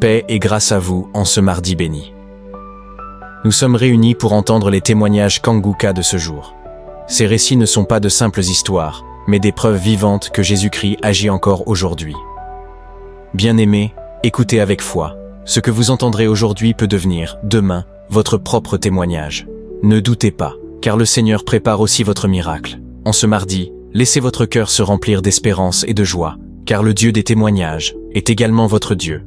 Paix et grâce à vous en ce mardi béni. Nous sommes réunis pour entendre les témoignages Kanguka de ce jour. Ces récits ne sont pas de simples histoires, mais des preuves vivantes que Jésus-Christ agit encore aujourd'hui. Bien-aimés, écoutez avec foi. Ce que vous entendrez aujourd'hui peut devenir, demain, votre propre témoignage. Ne doutez pas, car le Seigneur prépare aussi votre miracle. En ce mardi, laissez votre cœur se remplir d'espérance et de joie, car le Dieu des témoignages est également votre Dieu.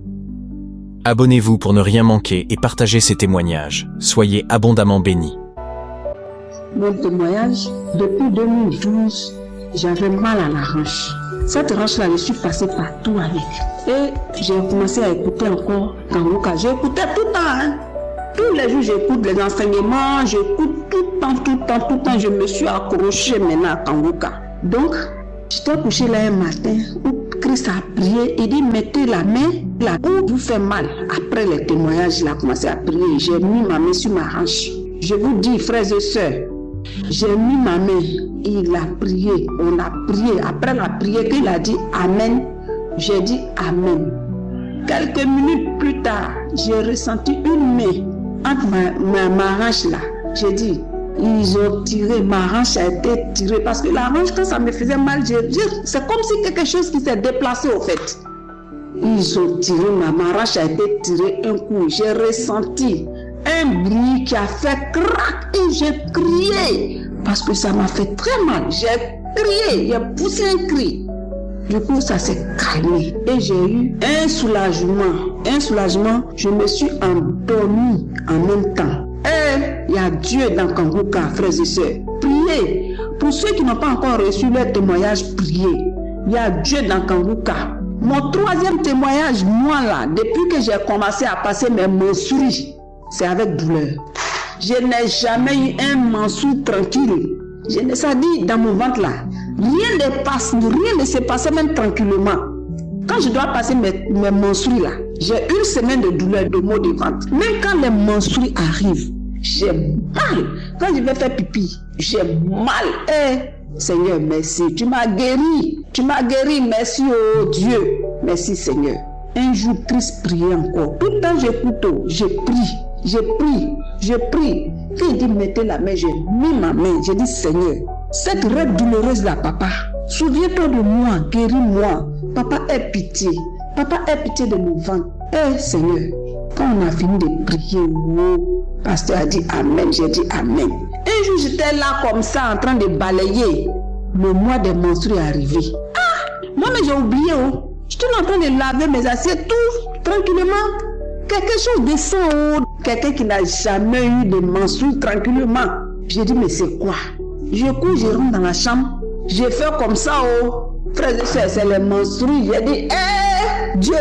Abonnez-vous pour ne rien manquer et partagez ces témoignages. Soyez abondamment bénis. Mon témoignage, depuis 2012, j'avais mal à la hanche. Cette hanche-là, je suis passée partout avec. Et j'ai commencé à écouter encore Kanguka. J'écoutais tout le temps. Tous les jours, j'écoute les enseignements, j'écoute tout le temps. Je me suis accrochée maintenant à Kanguka. Donc, j'étais couchée là un matin où Christ a prié. Il dit, mettez la main là où vous fait mal. Après les témoignages, il a commencé à prier. J'ai mis ma main sur ma hanche. Je vous dis, frères et sœurs, j'ai mis ma main. Il a prié. On a prié. Après la prière, qu'il a dit Amen. J'ai dit Amen. Quelques minutes plus tard, j'ai ressenti une main entre ma hanche là. J'ai dit, ils ont tiré, ma hanche a été tirée parce que la hanche, quand ça me faisait mal, c'est comme si quelque chose qui s'est déplacé au fait. Ils ont tiré, ma hanche a été tirée un coup. J'ai ressenti un bruit qui a fait crac et j'ai crié parce que ça m'a fait très mal. J'ai crié, j'ai poussé un cri. Du coup, ça s'est calmé et j'ai eu un soulagement. Je me suis endormie en même temps. Et il y a Dieu dans Kanguka, frères et sœurs. Priez. Pour ceux qui n'ont pas encore reçu leur témoignage, priez. Il y a Dieu dans Kanguka. Mon troisième témoignage, moi là, depuis que j'ai commencé à passer mes menstrues, c'est avec douleur. Je n'ai jamais eu un menstru tranquille. Ça dit dans mon ventre là, rien ne se passait même tranquillement. Quand je dois passer mes menstrues là, j'ai une semaine de douleur de maux de ventre. Même quand les menstrues arrivent, j'ai mal. Quand je vais faire pipi, j'ai mal. Seigneur, merci. Tu m'as guéri. Merci, oh Dieu. Merci, Seigneur. Un jour, Christ priait encore. Tout le temps, j'écoute, j'ai pris. Quand il dit mettez la main, j'ai mis ma main. J'ai dit Seigneur, cette règle douloureuse là, papa, souviens-toi de moi, guéris-moi. Papa, aie pitié. De mon ventre. Seigneur, quand on a fini de prier, le pasteur a dit Amen. J'ai dit Amen. Un jour, j'étais là comme ça, en train de balayer. Le mois des menstrues est arrivé. Moi, mais j'ai oublié. J'étais en train de laver mes assiettes, tout tranquillement. Quelque chose de sang. Quelqu'un qui n'a jamais eu de menstrues tranquillement. J'ai dit, mais c'est quoi? Je cours, je rentre dans la chambre. J'ai fait comme ça, frères et sœurs, c'est les menstrues. J'ai dit, Dieu,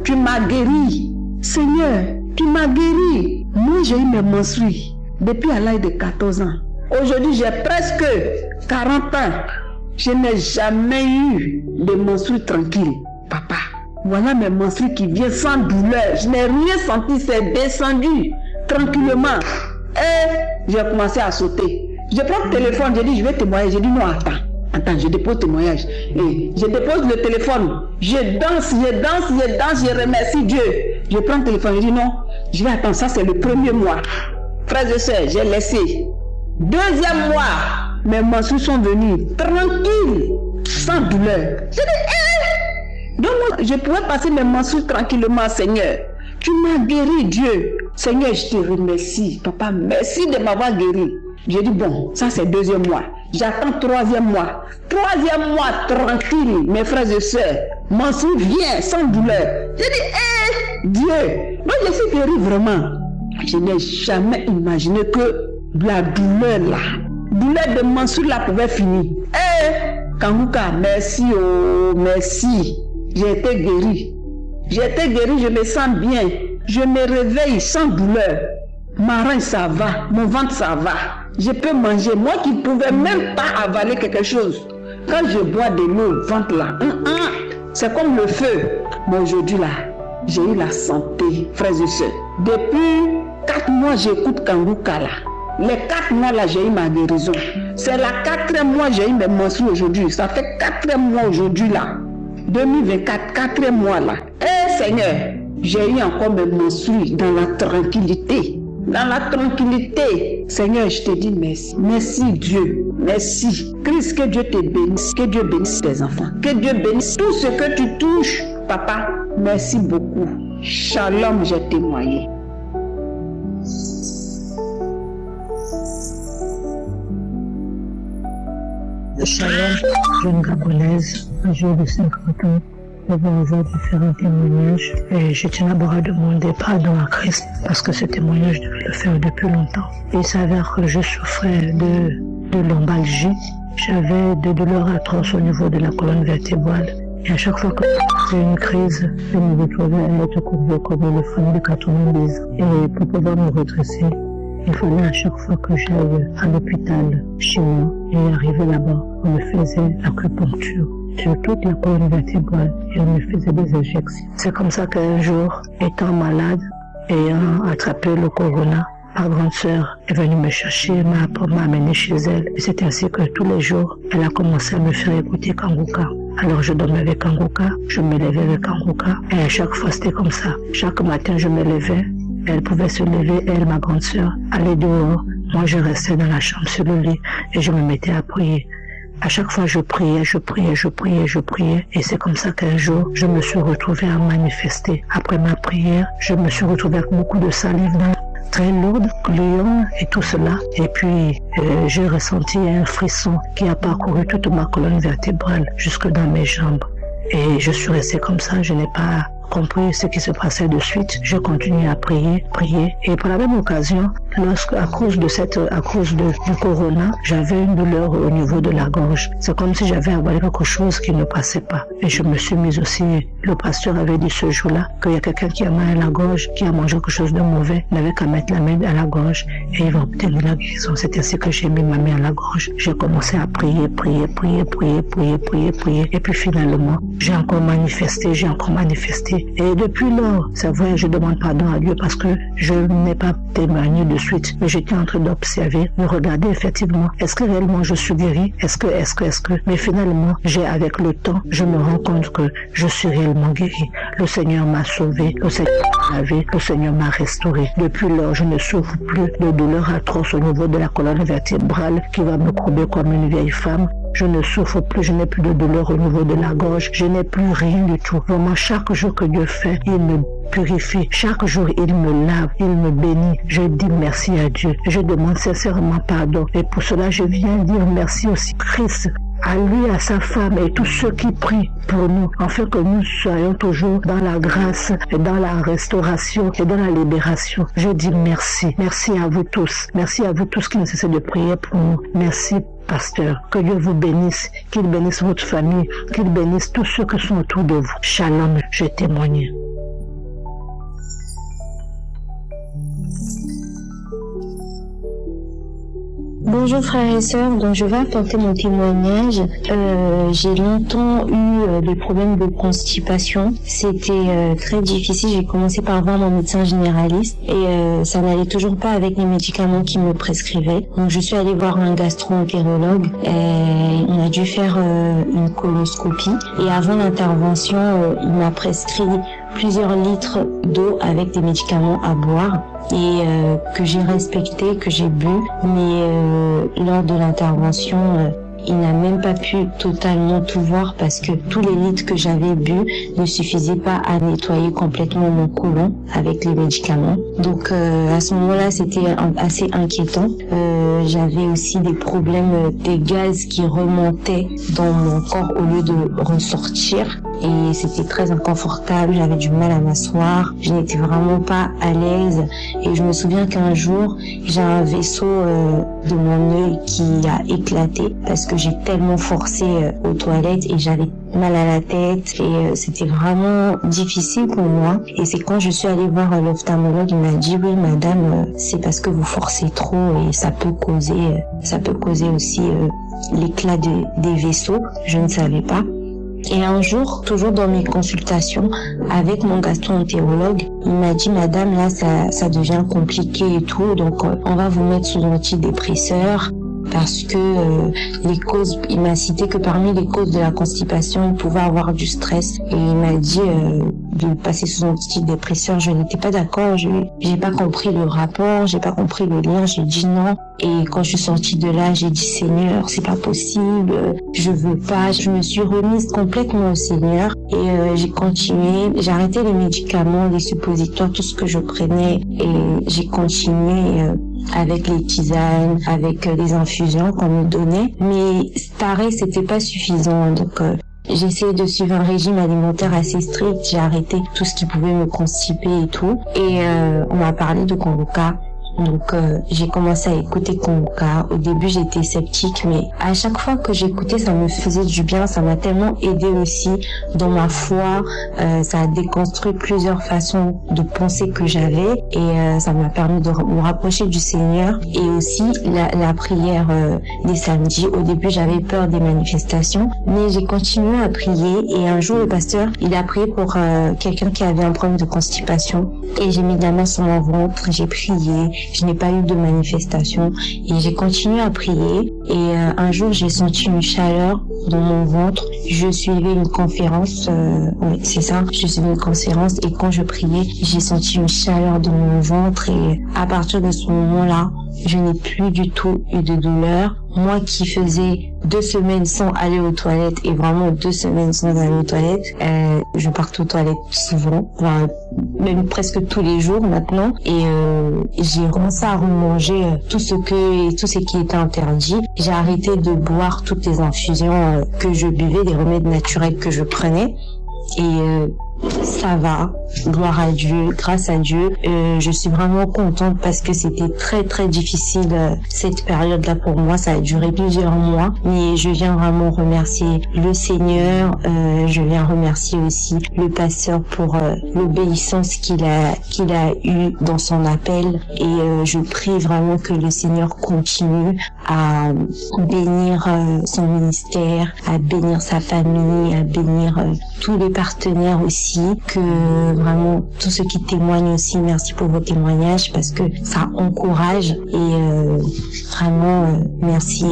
tu m'as guéri. Seigneur, tu m'as guéri. Moi, j'ai eu mes menstrues depuis à l'âge de 14 ans. Aujourd'hui, j'ai presque 40 ans. Je n'ai jamais eu de menstrues tranquilles. Papa, voilà mes menstrues qui viennent sans douleur. Je n'ai rien senti, c'est descendu tranquillement. Et j'ai commencé à sauter. Je prends le téléphone, je dis je vais témoigner. Je dis non, attends, je dépose le témoignage. Et je dépose le téléphone. Je danse, je remercie Dieu. Je prends le téléphone, je dis non, je vais attendre, ça c'est le premier mois. Frères et sœurs, j'ai laissé. Deuxième mois, mes menstrues sont venues tranquilles, sans douleur. Je dis, donc je pouvais passer mes menstrues tranquillement, Seigneur. Tu m'as guéri, Dieu. Seigneur, je te remercie. Papa, merci de m'avoir guéri. J'ai dit, bon, ça c'est deuxième mois. J'attends troisième mois. Troisième mois, tranquille, mes frères et sœurs. Menstrues vient sans douleur. J'ai dit, Dieu. Donc je suis guéri vraiment. Je n'ai jamais imaginé que la douleur là, douleur de menstrues là pouvait finir. Kanguka, merci, merci. J'ai été guéri. Je me sens bien. Je me réveille sans douleur. Ma rein, ça va. Mon ventre, ça va. Je peux manger. Moi qui ne pouvais même pas avaler quelque chose. Quand je bois de l'eau, le ventre là, c'est comme le feu. Mais aujourd'hui là, j'ai eu la santé, frères et sœurs. Depuis 4 mois, j'écoute Kanguka là. Les 4 mois là, j'ai eu ma guérison. C'est la 4e mois, j'ai eu mes menstrues aujourd'hui. Ça fait 4e mois aujourd'hui là. 2024, 4e mois là. Seigneur, J'ai eu encore mes menstrues dans la tranquillité. Dans la tranquillité. Seigneur, je te dis merci. Merci Dieu. Merci. Christ, que Dieu te bénisse. Que Dieu bénisse tes enfants. Que Dieu bénisse tout ce que tu touches. Papa, merci beaucoup. Shalom, j'ai témoigné. Shalom, jeune Gabonaise, un jour de 50 ans. Je vais aujourd'hui faire un témoignage et je tiens d'abord à demander pardon à Christ parce que ce témoignage, je devais le faire depuis longtemps. Il s'avère que je souffrais de lombalgie. J'avais des douleurs atroces au niveau de la colonne vertébrale. Et à chaque fois que j'ai une crise, je me retrouvais à être courbée comme le frein de 90. Et pour pouvoir me redresser, il fallait à chaque fois que j'aille à l'hôpital chez moi et arriver là-bas, on me faisait l'acupuncture sur toute la colonne vertébrale et on me faisait des injections. C'est comme ça qu'un jour, étant malade, ayant attrapé le corona, ma grande sœur est venue me chercher, m'a amené chez elle. Et c'est ainsi que tous les jours, elle a commencé à me faire écouter Kanguka. Alors je dormais avec Kanguka, je me levais avec Kanguka et à chaque fois c'était comme ça. Chaque matin je me levais, elle pouvait se lever, elle, ma grande sœur, aller dehors. Moi je restais dans la chambre sur le lit et je me mettais à prier. À chaque fois, je priais. Et c'est comme ça qu'un jour, je me suis retrouvée à manifester. Après ma prière, je me suis retrouvée avec beaucoup de salive très lourde, gluant et tout cela. Et puis, j'ai ressenti un frisson qui a parcouru toute ma colonne vertébrale jusque dans mes jambes. Et je suis restée comme ça, je n'ai pas compris ce qui se passait de suite. Je continuais à prier. Et pour la même occasion, à cause du corona, j'avais une douleur au niveau de la gorge. C'est comme si j'avais avalé quelque chose qui ne passait pas. Et je me suis mise aussi, le pasteur avait dit ce jour-là qu'il y a quelqu'un qui a mal à la gorge, qui a mangé quelque chose de mauvais, il n'avait qu'à mettre la main à la gorge et il va obtenir la guérison. C'est ainsi que j'ai mis ma main à la gorge. J'ai commencé à prier. Et puis finalement, j'ai encore manifesté. Et depuis lors, c'est vrai, je demande pardon à Dieu parce que je n'ai pas témoigné de suite, mais j'étais en train d'observer, de regarder effectivement, est-ce que réellement je suis guéri? Est-ce que, mais finalement, avec le temps, je me rends compte que je suis réellement guéri. Le Seigneur m'a sauvé, le Seigneur m'a lavé, le Seigneur m'a restauré. Depuis lors, je ne souffre plus de douleurs atroces au niveau de la colonne vertébrale qui va me courber comme une vieille femme. Je ne souffre plus, je n'ai plus de douleur au niveau de la gorge, je n'ai plus rien du tout. Vraiment, chaque jour que Dieu fait, il me purifie. Chaque jour, il me lave, il me bénit. Je dis merci à Dieu. Je demande sincèrement pardon. Et pour cela, je viens dire merci aussi Christ, à lui, à sa femme et tous ceux qui prient pour nous, afin que nous soyons toujours dans la grâce, et dans la restauration et dans la libération. Je dis merci. Merci à vous tous. Merci à vous tous qui ne cessez de prier pour nous. Merci, pasteur. Que Dieu vous bénisse, qu'il bénisse votre famille, qu'il bénisse tous ceux qui sont autour de vous. Shalom, je témoigne. Bonjour frères et sœurs, donc je vais apporter mon témoignage. J'ai longtemps eu des problèmes de constipation. C'était très difficile. J'ai commencé par voir mon médecin généraliste et ça n'allait toujours pas avec les médicaments qu'il me prescrivait. Donc je suis allée voir un gastro-entérologue et on a dû faire une coloscopie. Et avant l'intervention, il m'a prescrit plusieurs litres d'eau avec des médicaments à boire et que j'ai respecté, que j'ai bu, mais lors de l'intervention, il n'a même pas pu totalement tout voir parce que tous les litres que j'avais bu ne suffisaient pas à nettoyer complètement mon côlon avec les médicaments. Donc à ce moment-là, c'était assez inquiétant. J'avais aussi des problèmes, des gaz qui remontaient dans mon corps au lieu de ressortir. Et c'était très inconfortable, j'avais du mal à m'asseoir, je n'étais vraiment pas à l'aise. Et je me souviens qu'un jour, j'ai un vaisseau de mon œil qui a éclaté parce que j'ai tellement forcé aux toilettes et j'avais mal à la tête et c'était vraiment difficile pour moi. Et c'est quand je suis allée voir l'ophtalmologue, il m'a dit oui madame, c'est parce que vous forcez trop et ça peut causer aussi l'éclat des vaisseaux. Je ne savais pas. Et un jour, toujours dans mes consultations avec mon gastro-entérologue, il m'a dit madame là ça devient compliqué et tout, donc on va vous mettre sous antidépresseur parce que les causes, il m'a cité que parmi les causes de la constipation, il pouvait avoir du stress et il m'a dit de passer sous antidépresseur. Je n'étais pas d'accord, j'ai pas compris le rapport, j'ai pas compris le lien, j'ai dit non. Et quand je suis sortie de là, j'ai dit Seigneur, c'est pas possible, je veux pas. Je me suis remise complètement au Seigneur et j'ai continué, j'ai arrêté les médicaments, les suppositoires, tout ce que je prenais et j'ai continué avec les tisanes, avec les infusions qu'on me donnait. Mais pareil, c'était pas suffisant, donc j'ai essayé de suivre un régime alimentaire assez strict, j'ai arrêté tout ce qui pouvait me constiper et tout. Et on m'a parlé de Kongoka. Donc j'ai commencé à écouter Kongoka. Au début j'étais sceptique, mais à chaque fois que j'écoutais ça me faisait du bien, ça m'a tellement aidé aussi dans ma foi, ça a déconstruit plusieurs façons de penser que j'avais et ça m'a permis de me rapprocher du Seigneur. Et aussi la prière des samedis. Au début j'avais peur des manifestations, mais j'ai continué à prier et un jour le pasteur il a prié pour quelqu'un qui avait un problème de constipation et j'ai mis la main sur mon ventre, j'ai prié. Je n'ai pas eu de manifestation et j'ai continué à prier et un jour j'ai senti une chaleur dans mon ventre. Je suivais une conférence, oui c'est ça, je suivais une conférence et quand je priais, j'ai senti une chaleur dans mon ventre et à partir de ce moment-là, je n'ai plus du tout eu de douleur. Moi qui faisais 2 semaines sans aller aux toilettes et vraiment 2 semaines sans aller aux toilettes, je pars aux toilettes souvent, enfin, même presque tous les jours maintenant et j'ai commencé à remanger tout ce qui était interdit. J'ai arrêté de boire toutes les infusions que je buvais, des remèdes naturels que je prenais et ça va, gloire à Dieu, grâce à Dieu. Je suis vraiment contente parce que c'était très très difficile cette période-là pour moi. Ça a duré plusieurs mois, mais je viens vraiment remercier le Seigneur. Je viens remercier aussi le pasteur pour l'obéissance qu'il a eu dans son appel. Et je prie vraiment que le Seigneur continue à bénir son ministère, à bénir sa famille, à bénir tous les partenaires aussi. Que vraiment tous ceux qui témoignent aussi, merci pour vos témoignages parce que ça encourage et vraiment merci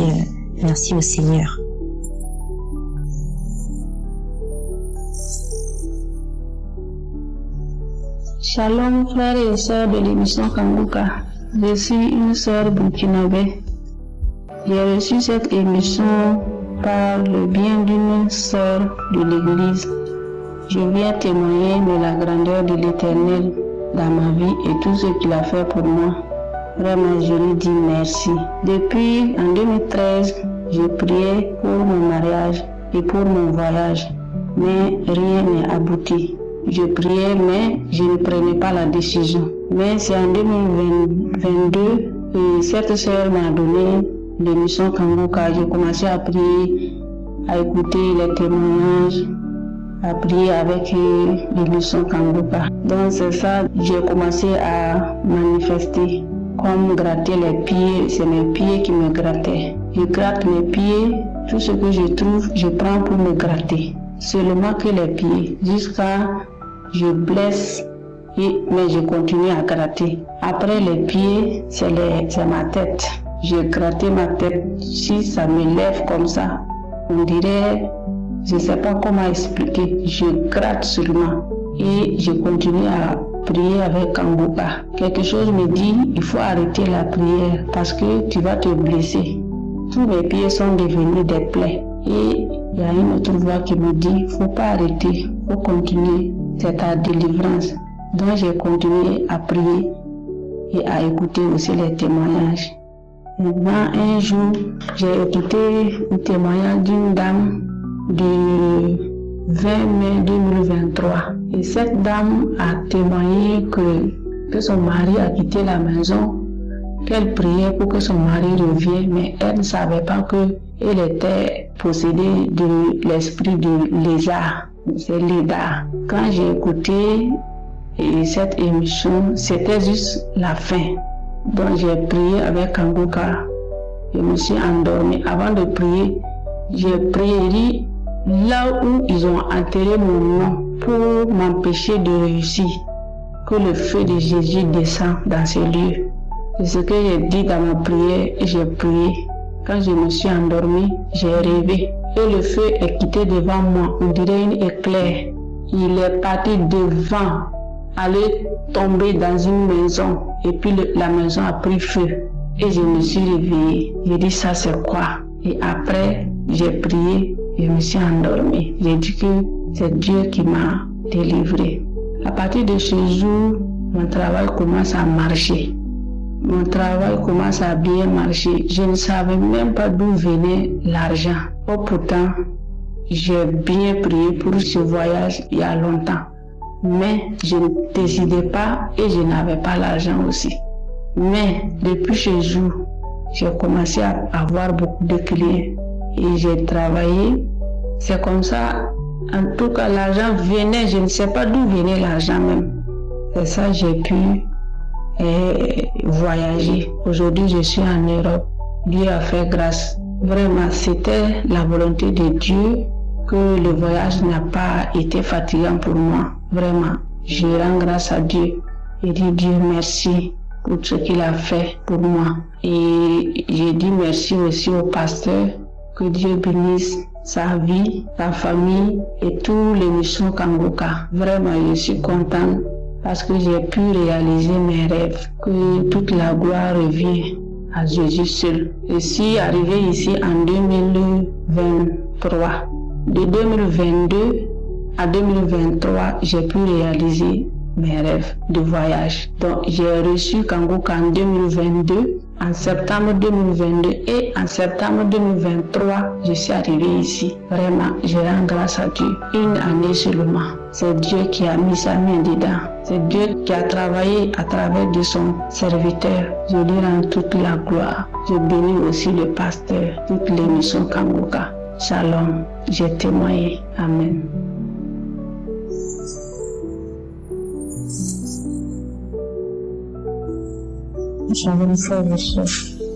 au Seigneur. Shalom frères et sœurs de l'émission Kanguka, je suis une sœur burkinabé. J'ai reçu cette émission par le bien d'une sœur de l'église. Je viens témoigner de la grandeur de l'Éternel dans ma vie et tout ce qu'il a fait pour moi. Vraiment, je lui dis merci. Depuis en 2013, je priais pour mon mariage et pour mon voyage, mais rien n'est abouti. Je priais, mais je ne prenais pas la décision. Mais c'est en 2022 que cette sœur m'a donné l'émission Kanguka. J'ai commencé à prier, à écouter les témoignages, à prier avec l'émission Kanguka. Donc c'est ça, j'ai commencé à manifester, comme gratter les pieds, c'est mes pieds qui me grattaient. Je gratte mes pieds, tout ce que je trouve, je prends pour me gratter. Seulement que les pieds, jusqu'à je blesse, mais je continue à gratter. Après les pieds, c'est ma tête. J'ai gratté ma tête, si ça me lève comme ça, on dirait... Je ne sais pas comment expliquer, je gratte seulement et je continue à prier avec Kanguka. Quelque chose me dit, il faut arrêter la prière parce que tu vas te blesser. Tous mes pieds sont devenus des plaies et il y a une autre voix qui me dit, il ne faut pas arrêter, il faut continuer, c'est ta délivrance. Donc j'ai continué à prier et à écouter aussi les témoignages. Maintenant, un jour, j'ai écouté un témoignage d'une dame de 20 mai 2023 et cette dame a témoigné que son mari a quitté la maison, qu'elle priait pour que son mari revienne, mais elle ne savait pas qu'elle était possédée de l'esprit de lézard, c'est Léda. Quand j'ai écouté cette émission, c'était juste la fin. Donc j'ai prié avec Kanguka, je me suis endormie. Avant de prier, j'ai prié là où ils ont enterré mon nom pour m'empêcher de réussir, que le feu de Jésus descend dans ce lieu. C'est ce que j'ai dit dans ma prière et j'ai prié. Quand je me suis endormie, j'ai rêvé. Et le feu est quitté devant moi, on dirait un éclair. Il est parti devant, aller tomber dans une maison. Et puis la maison a pris feu. Et je me suis réveillée. J'ai dit ça c'est quoi? Et après, j'ai prié, je me suis endormie. J'ai dit que c'est Dieu qui m'a délivrée. À partir de ce jour, mon travail commence à marcher. Mon travail commence à bien marcher. Je ne savais même pas d'où venait l'argent. Oh, pourtant, j'ai bien prié pour ce voyage il y a longtemps. Mais je ne décidais pas et je n'avais pas l'argent aussi. Mais depuis ce jour, j'ai commencé à avoir beaucoup de clients et j'ai travaillé. C'est comme ça, en tout cas, l'argent venait, je ne sais pas d'où venait l'argent même. C'est ça, j'ai pu voyager. Aujourd'hui, je suis en Europe. Dieu a fait grâce. Vraiment, c'était la volonté de Dieu que le voyage n'a pas été fatigant pour moi. Vraiment, je rends grâce à Dieu et dis Dieu merci pour ce qu'il a fait pour moi. Et j'ai dit merci aussi au pasteur, que Dieu bénisse sa vie, sa famille et tous les missions Kangoka. Vraiment, je suis contente parce que j'ai pu réaliser mes rêves, que toute la gloire revient à Jésus seul. Je suis arrivé ici en 2023. De 2022 à 2023, j'ai pu réaliser mes rêves de voyage. Donc, j'ai reçu Kangoka en 2022, en septembre 2022 et en septembre 2023, je suis arrivé ici. Vraiment, je rends grâce à Dieu. Une année seulement. C'est Dieu qui a mis sa main dedans. C'est Dieu qui a travaillé à travers de son serviteur. Je lui rends toute la gloire. Je bénis aussi le pasteur, toutes les missions Kangoka. Shalom, j'ai témoigné. Amen. Shalom frère et sœurs,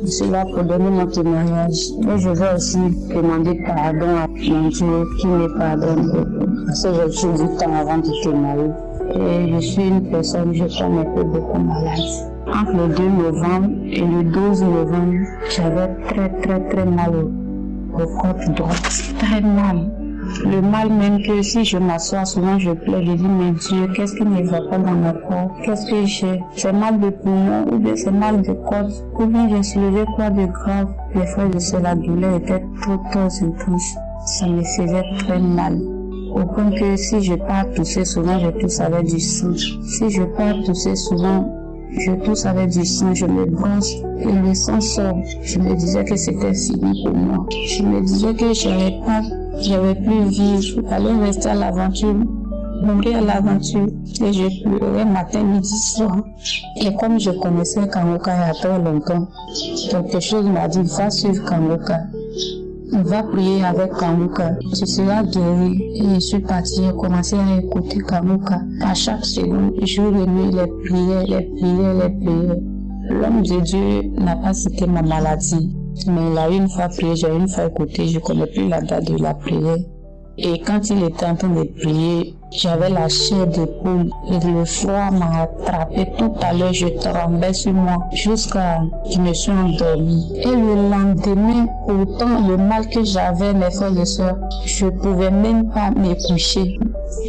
je suis là pour donner mon témoignage. Et je veux aussi demander pardon à mon Dieu qui me pardonne beaucoup. Parce que j'ai eu du temps avant de témoigner. Et je suis une personne, je tombe un peu beaucoup malade. Entre le 2 novembre et le 12 novembre, j'avais très mal au côte droite. Très mal. Le mal même que si je m'assois souvent je pleure, je dis mais Dieu, qu'est-ce qui ne va pas dans mon corps? Qu'est-ce que j'ai? C'est mal de poumon ou bien c'est mal de côte ou bien j'ai soulevé quoi de grave? Des fois la douleur était trop intense. Ça me faisait très mal. Au point que si je pars tousser souvent, je tousse avec du sang. Si je pars tousser souvent, je tousse avec du sang, je me brosse et le sang sort. Je me disais que c'était fini pour moi. Je me disais que j'avais plus vivre, aller rester à l'aventure, mourir à l'aventure. Et je pleurais matin, midi, soir. Et comme je connaissais Kangoka il y a très longtemps, quelque chose m'a dit, va suivre Kangoka. Va prier avec Kangoka, tu seras guéri. Et je suis partie, j'ai commencé à écouter Kangoka. À chaque seconde, jour et nuit, les prières. L'homme de Dieu n'a pas cité ma maladie, mais il a une fois prié, j'ai une fois écouté, je ne connais plus la date de la prière. Et quand il était en train de prier, j'avais la chair de poule et le froid m'a attrapé tout à l'heure, je tremblais sur moi jusqu'à je me suis endormie. Et le lendemain, autant le mal que j'avais, mes frères et sœurs, je ne pouvais même pas me coucher.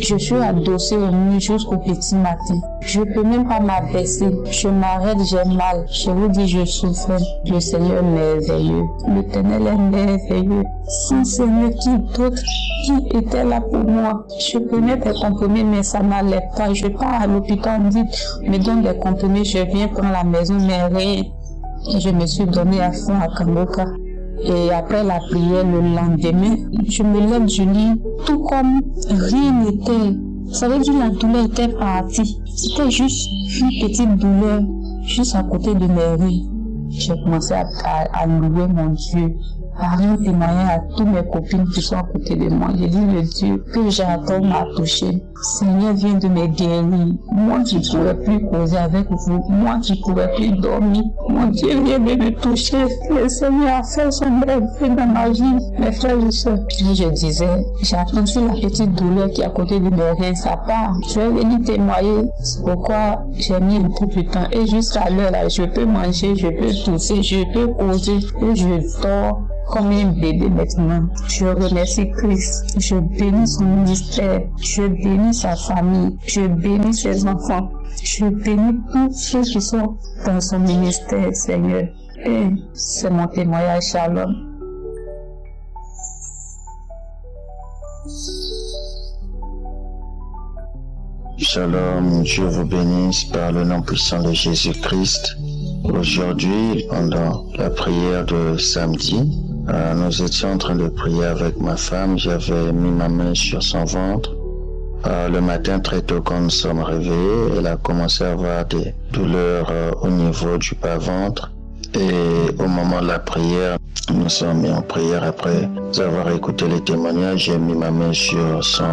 Je suis adossée au mur jusqu'au petit matin. Je ne peux même pas m'abaisser. Je m'arrête, j'ai mal. Je vous dis, je souffre. Le Seigneur est merveilleux. L'Éternel est merveilleux. Sans Seigneur, qui d'autre qui était là pour moi? Je prenais des comprimés, mais ça n'allait pas. Je pars à l'hôpital, on me dit, me donne des comprimés, je viens prendre la maison, mais rien. Et je me suis donné à fond à Kangoka. Et après la prière, le lendemain, je me lève du lit, tout comme rien n'était. Ça veut dire que la douleur était partie. C'était juste une petite douleur, juste à côté de mes reins. J'ai commencé à louer mon Dieu, rien témoigner à toutes mes copines qui sont à côté de moi. J'ai dit, le Dieu que j'adore m'a touché. Seigneur vient de me guérir. Moi qui ne pourrais plus causer avec vous, moi qui ne pourrais plus dormir, mon Dieu vient de me toucher. Le Seigneur a fait son œuvre dans ma vie, mes frères et sœurs. Puis je disais, j'ai attendu la petite douleur qui est à côté de mes oreilles, ça part. Je vais venir témoigner. C'est pourquoi j'ai mis un peu de temps. Et jusqu'à l'heure là, je peux manger, je peux tousser, je peux causer et je dors comme un bébé maintenant. Je remercie Christ. Je bénis son ministère. Je bénis sa famille. Je bénis ses enfants. Je bénis tous ceux qui sont dans son ministère, Seigneur. Et c'est mon témoignage. Shalom. Shalom, Dieu vous bénisse par le nom puissant de Jésus-Christ. Aujourd'hui, pendant la prière de samedi, nous étions en train de prier avec ma femme. J'avais mis ma main sur son ventre. Le matin, très tôt, quand nous sommes réveillés, elle a commencé à avoir des douleurs au niveau du bas-ventre. Et au moment de la prière, nous sommes mis en prière. Après avoir écouté les témoignages, j'ai mis ma main sur son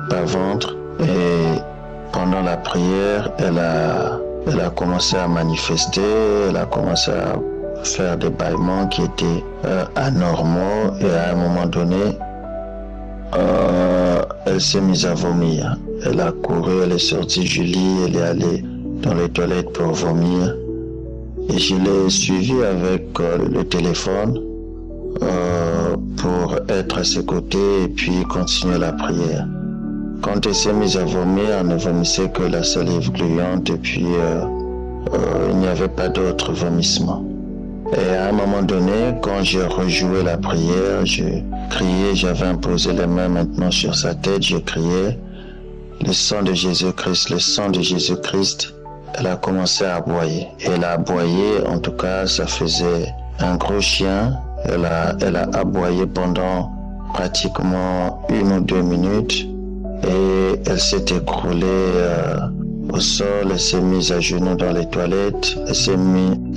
bas-ventre. Et pendant la prière, elle a commencé à manifester, elle a commencé à faire des bâillements qui étaient anormaux, et à un moment donné, elle s'est mise à vomir. Elle a couru, elle est sortie du lit, elle est allée dans les toilettes pour vomir. Et je l'ai suivie avec le téléphone pour être à ses côtés et puis continuer la prière. Quand elle s'est mise à vomir, elle ne vomissait que la salive gluante et puis il n'y avait pas d'autres vomissements. Et à un moment donné, quand j'ai rejoué la prière, je criais, j'avais imposé les mains maintenant sur sa tête, je criais, le sang de Jésus-Christ, le sang de Jésus-Christ. Elle a commencé à aboyer. Elle a aboyé, en tout cas, ça faisait un gros chien. Elle a aboyé pendant pratiquement 1 ou 2 minutes. Et elle s'est écroulée au sol, elle s'est mise à genoux dans les toilettes, elle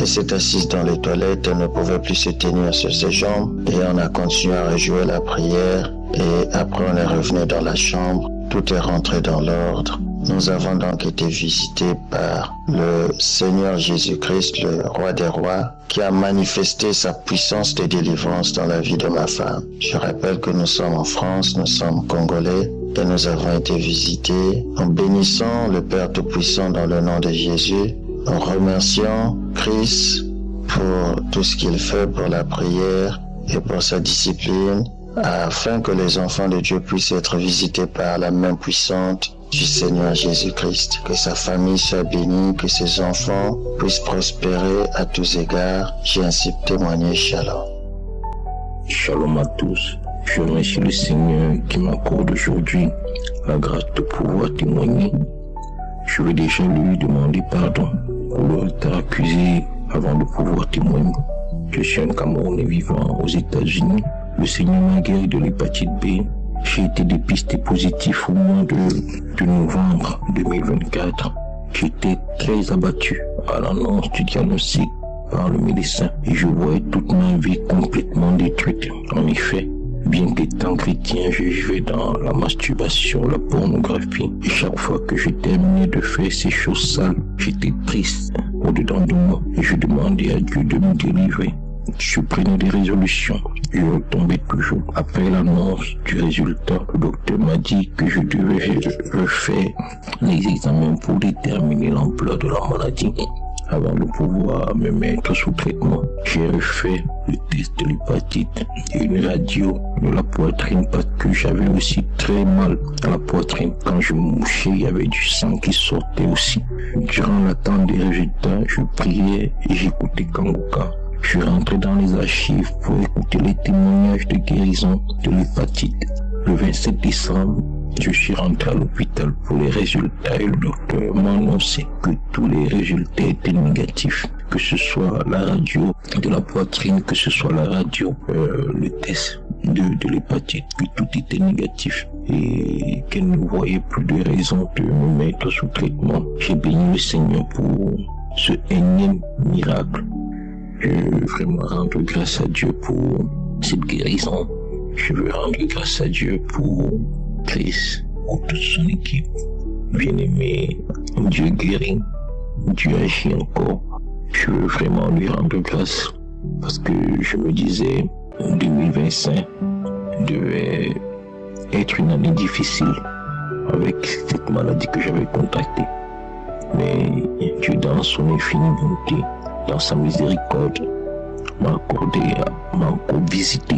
s'est assise dans les toilettes, elle ne pouvait plus se tenir sur ses jambes. Et on a continué à rejouer la prière. Et après on est revenu dans la chambre, tout est rentré dans l'ordre. Nous avons donc été visités par le Seigneur Jésus-Christ, le Roi des Rois, qui a manifesté sa puissance de délivrance dans la vie de ma femme. Je rappelle que nous sommes en France, nous sommes Congolais, et nous avons été visités en bénissant le Père Tout-Puissant dans le nom de Jésus, en remerciant Christ pour tout ce qu'il fait pour la prière et pour sa discipline, afin que les enfants de Dieu puissent être visités par la main puissante du Seigneur Jésus-Christ. Que sa famille soit bénie, que ses enfants puissent prospérer à tous égards. J'ai ainsi témoigné. Shalom. Shalom à tous. Je remercie le Seigneur qui m'accorde aujourd'hui la grâce de pouvoir témoigner. Je vais déjà lui demander pardon pour le retard accusé avant de pouvoir témoigner. Je suis un Camerounais vivant aux États-Unis. Le Seigneur m'a guéri de l'hépatite B. J'ai été dépisté positif au mois de novembre 2024. J'étais très abattu à l'annonce du diagnostic par le médecin et je voyais toute ma vie complètement détruite. En effet, bien qu'étant chrétien, je vivais dans la masturbation, la pornographie. Et chaque fois que je terminais de faire ces choses sales, j'étais triste au-dedans de moi et je demandais à Dieu de me délivrer. Je prenais des résolutions, je retombais toujours. Après l'annonce du résultat, le docteur m'a dit que je devais refaire les examens pour déterminer l'ampleur de la maladie. Avant de pouvoir me mettre sous traitement, j'ai refait le test de l'hépatite et une radio de la poitrine parce que j'avais aussi très mal à la poitrine. Quand je mouchais, il y avait du sang qui sortait aussi. Durant l'attente des résultats, je priais et j'écoutais Kanguka. Je suis rentré dans les archives pour écouter les témoignages de guérison de l'hépatite. Le 27 décembre, je suis rentré à l'hôpital pour les résultats et le docteur m'a annoncé que tous les résultats étaient négatifs. Que ce soit la radio de la poitrine, que ce soit la radio, le test de l'hépatite, que tout était négatif et qu'elle ne voyait plus de raison de me mettre sous traitement. J'ai béni le Seigneur pour ce énième miracle. Je veux vraiment rendre grâce à Dieu pour cette guérison. Je veux rendre grâce à Dieu pour Chris, pour toute son équipe. Bien-aimé, Dieu guérit, Dieu agit encore. Je veux vraiment lui rendre grâce parce que je me disais 2025 devait être une année difficile avec cette maladie que j'avais contractée. Mais Dieu, dans son infinie bonté, dans sa miséricorde, m'a encore visité,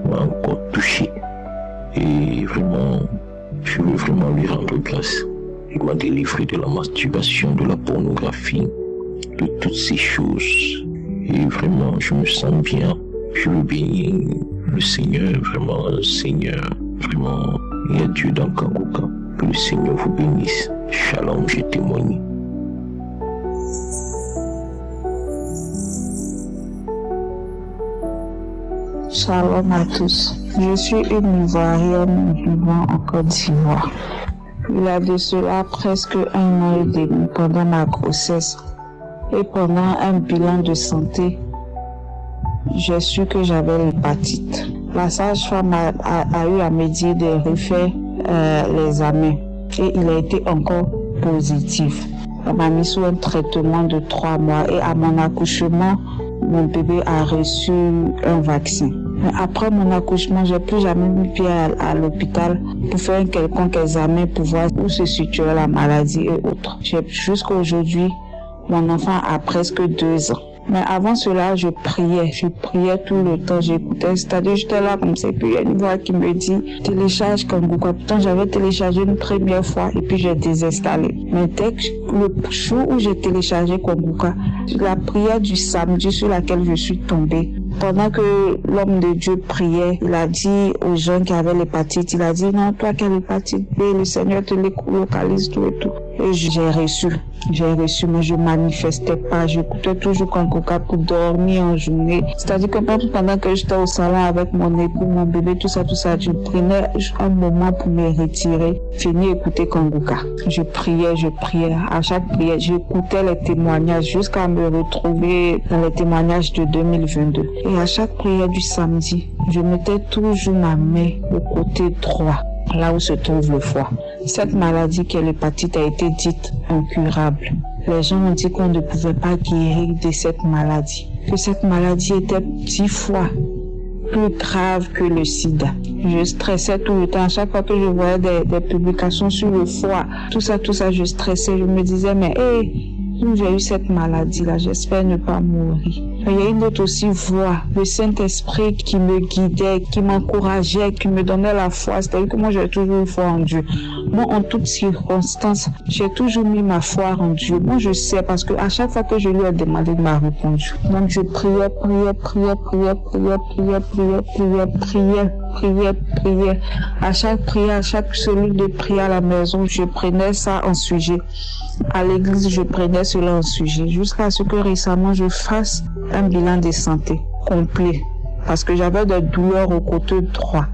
m'a encore touché. Et vraiment, je veux vraiment lui rendre grâce. Il m'a délivré de la masturbation, de la pornographie, de toutes ces choses. Et vraiment, je me sens bien. Je veux bénir le Seigneur, vraiment, le Seigneur. Vraiment, il y a Dieu dans Kanguka. Que le Seigneur vous bénisse. Shalom, je témoigne. Shalom à tous. Je suis une Ivoirienne vivant en Côte d'Ivoire. Il y a de cela presque 1 an et demi pendant ma grossesse et pendant un bilan de santé, j'ai su que j'avais l'hépatite. La sage-femme a eu à me dire de refaire l'examen et il a été encore positif. Elle m'a mis sous un traitement de 3 mois et à mon accouchement, mon bébé a reçu un vaccin. Mais après mon accouchement, j'ai plus jamais mis pied à l'hôpital pour faire un quelconque examen pour voir où se situait la maladie et autres. Jusqu'à aujourd'hui, mon enfant a presque 2 ans. Mais avant cela, je priais tout le temps, j'écoutais, c'est-à-dire j'étais là comme ça, et puis il y a une voix qui me dit, télécharge Kanguka. Pourtant j'avais téléchargé une première fois, et puis j'ai désinstallé. Mais dès que le jour où j'ai téléchargé Kanguka, la prière du samedi sur laquelle je suis tombée, pendant que l'homme de Dieu priait, il a dit aux gens qui avaient l'hépatite, il a dit, non, toi qui as l'hépatite B, le Seigneur te localise tout et tout. Et j'ai reçu, mais je manifestais pas, j'écoutais toujours Kanguka pour dormir en journée. C'est-à-dire que pendant que j'étais au salon avec mon époux, mon bébé, tout ça, je prenais un moment pour me retirer, finir écouter Kanguka. Je priais, à chaque prière, j'écoutais les témoignages jusqu'à me retrouver dans les témoignages de 2022. Et à chaque prière du samedi, je mettais toujours ma main au côté droit, là où se trouve le foie. Cette maladie qui est l'hépatite a été dite incurable. Les gens ont dit qu'on ne pouvait pas guérir de cette maladie, que cette maladie était 10 fois plus grave que le sida. Je stressais tout le temps. À chaque fois que je voyais des publications sur le foie, tout ça, je stressais. Je me disais, mais j'ai eu cette maladie-là, j'espère ne pas mourir. Il y a une autre aussi voix, le Saint-Esprit qui me guidait, qui m'encourageait, qui me donnait la foi. C'est-à-dire que moi, j'ai toujours eu foi en Dieu. Moi, en toutes circonstances, j'ai toujours mis ma foi en Dieu. Moi, je sais parce que à chaque fois que je lui ai demandé, il m'a répondu. Donc, je priais. À chaque prière, à chaque cellule de prière à la maison, je prenais ça en sujet. À l'église, je prenais cela en sujet. Jusqu'à ce que récemment, je fasse un bilan de santé complet. Parce que j'avais des douleurs au côté droit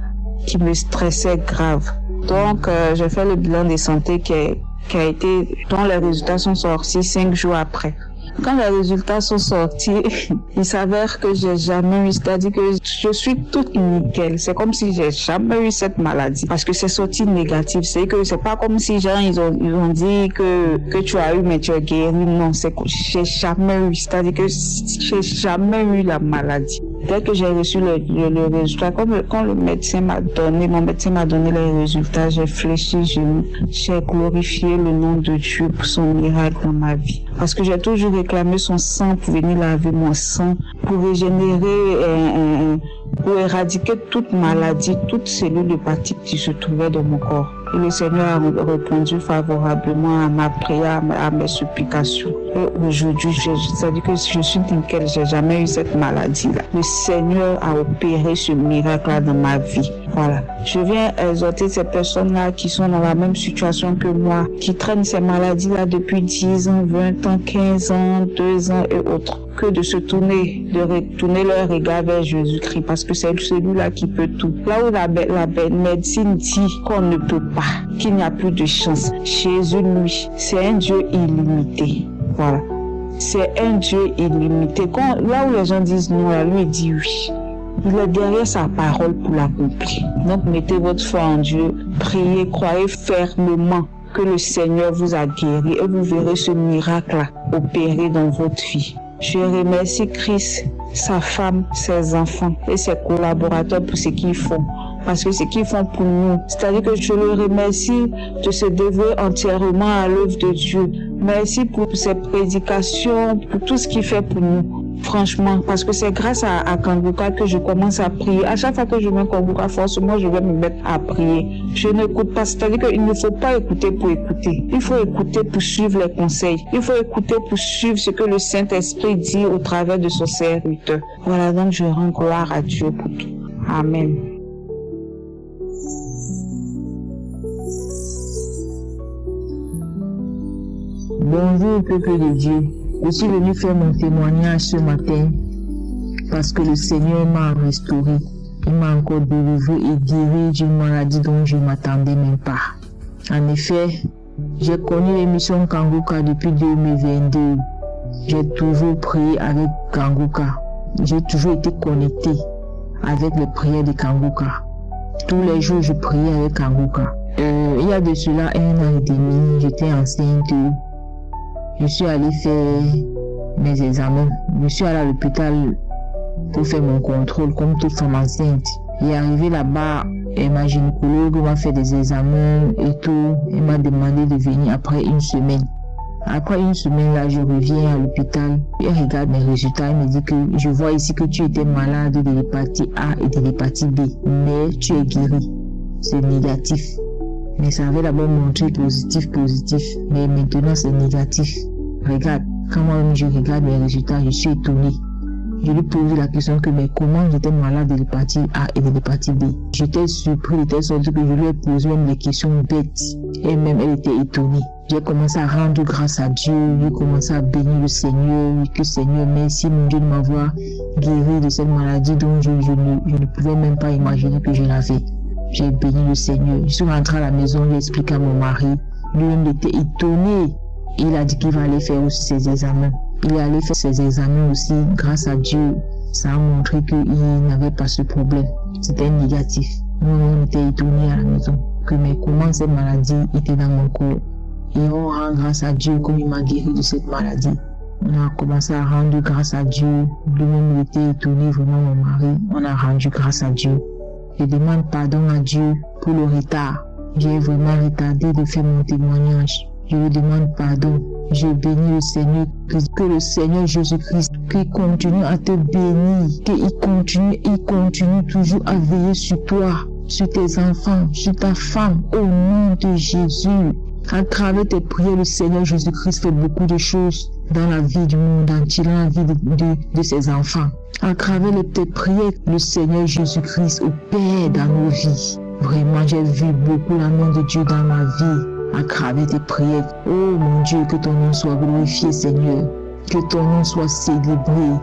qui me stressaient grave. Donc, j'ai fait le bilan de santé dont les résultats sont sortis 5 jours après. Quand les résultats sont sortis, il s'avère que j'ai jamais eu, c'est-à-dire que je suis toute nickel. C'est comme si j'ai jamais eu cette maladie. Parce que c'est sorti négatif. C'est que c'est pas comme si gens, ils ont dit que tu as eu, mais tu es guéri. Non, c'est que j'ai jamais eu. C'est-à-dire que j'ai jamais eu la maladie. Dès que j'ai reçu le résultat, quand mon médecin m'a donné les résultats, j'ai fléchi, j'ai glorifié le nom de Dieu pour son miracle dans ma vie. Parce que j'ai toujours réclamé son sang pour venir laver mon sang, pour régénérer, pour éradiquer toute maladie, toute cellule hépatite qui se trouvait dans mon corps. Et le Seigneur a répondu favorablement à ma prière, à mes supplications. Et aujourd'hui, c'est-à-dire que je suis nickel, j'ai jamais eu cette maladie-là. Le Seigneur a opéré ce miracle-là dans ma vie. Voilà. Je viens exhorter ces personnes-là qui sont dans la même situation que moi, qui traînent ces maladies-là depuis 10 ans, 20 ans, 15 ans, 2 ans et autres, que de se tourner, de retourner leur regard vers Jésus-Christ, parce que c'est celui-là qui peut tout. Là où la médecine dit qu'on ne peut pas, qu'il n'y a plus de chance, Jésus, lui, c'est un Dieu illimité. Voilà. C'est un Dieu illimité. Là où les gens disent non, lui dit oui. Il est derrière sa parole pour l'accomplir. Donc mettez votre foi en Dieu, priez, croyez fermement que le Seigneur vous a guéri et vous verrez ce miracle opérer dans votre vie. Je remercie Christ, sa femme, ses enfants et ses collaborateurs pour ce qu'ils font. Parce que ce qu'ils font pour nous, c'est-à-dire que je le remercie de se dévouer entièrement à l'œuvre de Dieu. Merci pour ses prédications, pour tout ce qu'il fait pour nous. Franchement, parce que c'est grâce à Kanguka que je commence à prier. À chaque fois que je mets Kanguka, forcément, je vais me mettre à prier. Je n'écoute pas, c'est-à-dire qu'il ne faut pas écouter pour écouter. Il faut écouter pour suivre les conseils. Il faut écouter pour suivre ce que le Saint-Esprit dit au travers de son serviteur. Voilà, donc je rends gloire à Dieu pour tout. Amen. Bonjour peuple de Dieu, je suis venu faire mon témoignage ce matin parce que le Seigneur m'a restauré, il m'a encore délivré et guéri d'une maladie dont je ne m'attendais même pas. En effet, j'ai connu l'émission Kanguka depuis 2022. J'ai toujours prié avec Kanguka, j'ai toujours été connecté avec les prières de Kanguka. Tous les jours je priais avec Kanguka. Il y a de cela 1 an et demi, j'étais enceinte. Je suis allée faire mes examens. Je suis allée à l'hôpital pour faire mon contrôle comme toute femme enceinte. Et arrivé là-bas, ma gynécologue m'a fait des examens et tout. Elle m'a demandé de venir après 1 semaine. Après 1 semaine, là, je reviens à l'hôpital. Elle regarde mes résultats. Elle me dit que je vois ici que tu étais malade de l'hépatite A et de l'hépatite B. Mais tu es guéri. C'est négatif. Mais ça avait d'abord montré positif. Mais maintenant, c'est négatif. Regarde, quand moi-même je regarde mes résultats, je suis étonné. Je lui pose la question que mais comment j'étais malade de l'hépatite A et de l'hépatite B. J'étais surpris de telle sorte que je lui ai posé même des questions bêtes. Et même elle était étonnée. J'ai commencé à rendre grâce à Dieu. J'ai commencé à bénir le Seigneur. Que Seigneur, merci mon Dieu de m'avoir guéri de cette maladie dont je ne pouvais même pas imaginer que je l'avais. J'ai béni le Seigneur. Je suis rentré à la maison, j'ai expliqué à mon mari. Lui-même était étonné. Il a dit qu'il va aller faire aussi ses examens. Il est allé faire ses examens aussi. Grâce à Dieu, ça a montré qu'il n'avait pas ce problème. C'était négatif. Nous, on était étonnés à la maison. Mais comment cette maladie était dans mon corps. Et on rend grâce à Dieu comme il m'a guéri de cette maladie. On a commencé à rendre grâce à Dieu. Lui-même était étonné, vraiment mon mari. On a rendu grâce à Dieu. Je demande pardon à Dieu pour le retard. J'ai vraiment retardé de faire mon témoignage. Je lui demande pardon. Je bénis le Seigneur, que le Seigneur Jésus-Christ, qu'il continue à te bénir, qu'il continue toujours à veiller sur toi, sur tes enfants, sur ta femme, au nom de Jésus. À travers tes prières, le Seigneur Jésus-Christ fait beaucoup de choses dans la vie du monde entier, dans la vie de ses enfants. À travers tes prières, le Seigneur Jésus-Christ opère dans nos vies. Vraiment, j'ai vu beaucoup la main de Dieu dans ma vie. À travers tes prières. Oh mon Dieu, que ton nom soit glorifié, Seigneur. Que ton nom soit célébré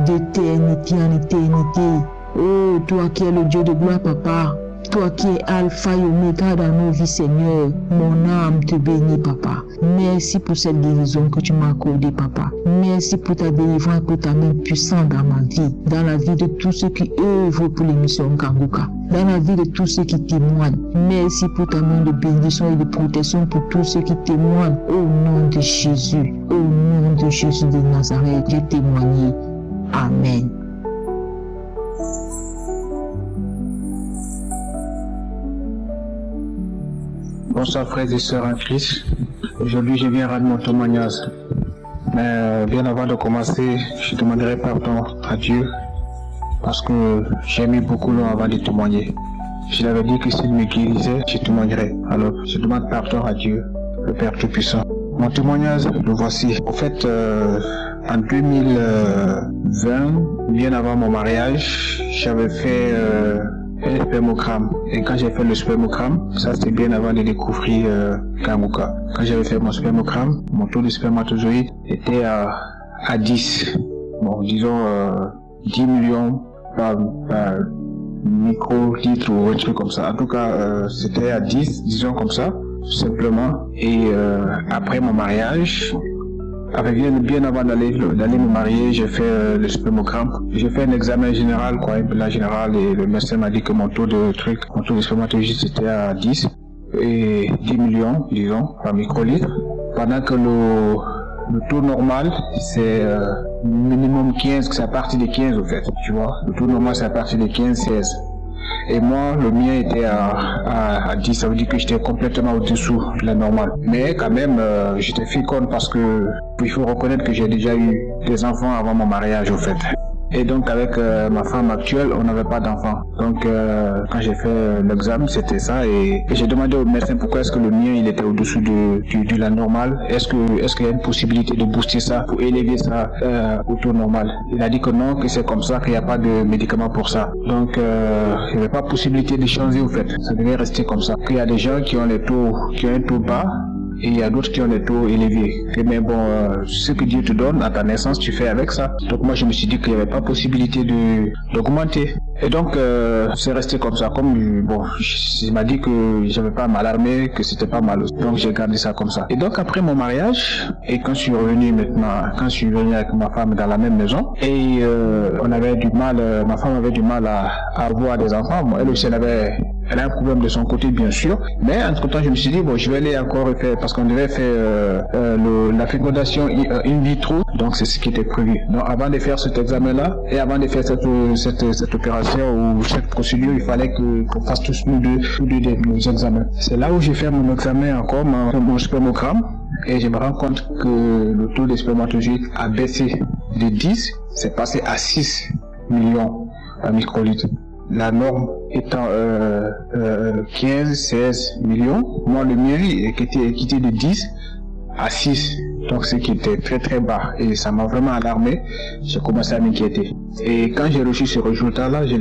d'éternité en éternité. Oh, toi qui es le Dieu de gloire, Papa. Toi qui es Alpha et Oméga dans nos vies, Seigneur. Mon âme te bénit, Papa. Merci pour cette guérison que tu m'as accordée, Papa. Merci pour ta délivrance, pour ta main puissante dans ma vie. Dans la vie de tous ceux qui œuvrent pour l'émission Kanguka. Dans la vie de tous ceux qui témoignent. Merci pour ta main de bénédiction et de protection pour tous ceux qui témoignent. Au nom de Jésus. Au nom de Jésus de Nazareth, j'ai témoigné. Amen. Bonsoir frères et sœurs en Christ. Aujourd'hui, je viens rendre mon témoignage. Mais bien avant de commencer, je demanderai pardon à Dieu parce que j'ai mis beaucoup long avant de témoigner. Je l'avais dit que s'il me guérissait, je témoignerais. Alors, je demande pardon à Dieu, le Père Tout-Puissant. Mon témoignage, le voici. En fait, en 2020, bien avant mon mariage, j'avais fait un spermogramme. Et quand j'ai fait le spermogramme, ça c'était bien avant de découvrir Kanguka. Quand j'avais fait mon spermogramme, mon taux de spermatozoïde était à 10. Bon, disons 10 millions par microlitre ou un truc comme ça. En tout cas, c'était à 10, disons comme ça, tout simplement. Et après mon mariage, bien avant d'aller me marier, j'ai fait le spermogramme. J'ai fait un examen général, quoi, un bilan général, et le médecin m'a dit que mon taux de spermatozoïdes était à 10 et 10 millions, disons, par microlitre. Pendant que le taux normal, c'est minimum 15, c'est à partir de 15 au fait, tu vois. Le taux normal, c'est à partir de 15-16. Et moi, le mien était à 10, ça veut dire que j'étais complètement au-dessous de la normale. Mais quand même, j'étais féconde parce que il faut reconnaître que j'ai déjà eu des enfants avant mon mariage au fait. Et donc avec ma femme actuelle, on n'avait pas d'enfants. Donc quand j'ai fait l'examen, c'était ça. Et j'ai demandé au médecin pourquoi est-ce que le mien il était au-dessous de la normale. Est-ce qu'il y a une possibilité de booster ça pour élever ça au taux normal? Il a dit que non, que c'est comme ça, qu'il n'y a pas de médicament pour ça. Donc il n'y avait pas possibilité de changer au fait. Ça devait rester comme ça. Qu'il y a des gens qui ont un taux bas. Et il y a d'autres qui ont des taux élevés. Mais bon, ce que Dieu te donne à ta naissance, tu fais avec ça. Donc moi, je me suis dit qu'il n'y avait pas possibilité d'augmenter. Et donc, c'est resté comme ça. Comme, bon, il m'a dit que j'avais pas à m'alarmer, que c'était pas mal. Donc j'ai gardé ça comme ça. Et donc après mon mariage, et quand je suis revenu avec ma femme dans la même maison, et on avait du mal, ma femme avait du mal à avoir des enfants. Bon, elle aussi, elle a un problème de son côté, bien sûr. Mais entre-temps, je me suis dit, bon, je vais aller encore faire, parce qu'on devait faire la fécondation in vitro. Donc, c'est ce qui était prévu. Donc, avant de faire cet examen-là, et avant de faire cette opération ou cette procédure, il fallait qu'on fasse tous nous deux nos examens. C'est là où j'ai fait mon examen encore, mon spermogramme. Et je me rends compte que le taux de spermatozoïdes a baissé de 10, c'est passé à 6 millions par microlitre. La norme étant 15-16 millions, moi le mien est quitté de 10 à 6, donc ce qui était très très bas, et ça m'a vraiment alarmé. J'ai commencé à m'inquiéter. Et quand j'ai reçu ce résultat-là, je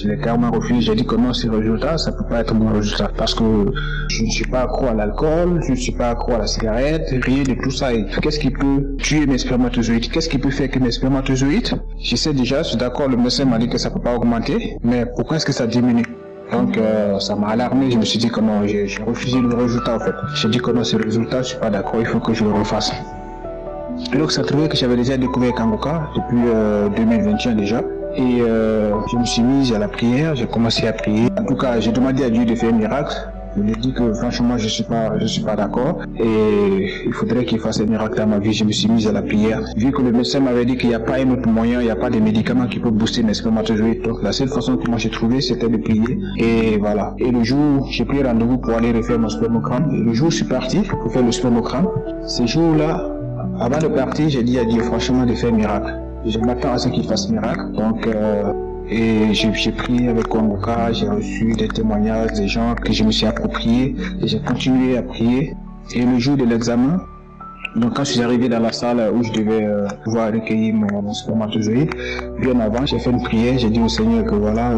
l'ai carrément refusé. J'ai dit que non, ces résultats, ça peut pas être mon résultat, parce que je ne suis pas accro à l'alcool, je ne suis pas accro à la cigarette, rien de tout ça. Et qu'est-ce qui peut tuer mes spermatozoïdes? Qu'est-ce qui peut faire que mes spermatozoïdes, je sais déjà, je suis d'accord, le médecin m'a dit que ça peut pas augmenter, mais pourquoi est-ce que ça diminue? Donc ça m'a alarmé, je me suis dit que non, j'ai refusé le résultat en fait. J'ai dit que non, ce résultat, je suis pas d'accord, il faut que je le refasse. Et donc ça trouvait que j'avais déjà découvert Kanguka depuis 2021 déjà. Et je me suis mis à la prière, j'ai commencé à prier. En tout cas, j'ai demandé à Dieu de faire un miracle. Je lui ai dit que franchement je suis pas d'accord et il faudrait qu'il fasse un miracle dans ma vie. Je me suis mis à la prière. Vu que le médecin m'avait dit qu'il n'y a pas un autre moyen, il n'y a pas de médicaments qui peuvent booster mes spermatozoïdes. Donc la seule façon que moi j'ai trouvé, c'était de prier. Et voilà. Et le jour, j'ai pris rendez-vous pour aller refaire mon spermogramme. Et le jour où je suis parti pour faire le spermogramme, ce jour-là, avant de partir, j'ai dit à Dieu franchement de faire un miracle. Je m'attends à ce qu'il fasse miracle. Donc et j'ai prié avec Kanguka, j'ai reçu des témoignages des gens que je me suis approprié et j'ai continué à prier. Et le jour de l'examen, donc quand je suis arrivé dans la salle où je devais pouvoir recueillir mon spermatozoïde, bien avant j'ai fait une prière, j'ai dit au Seigneur que voilà,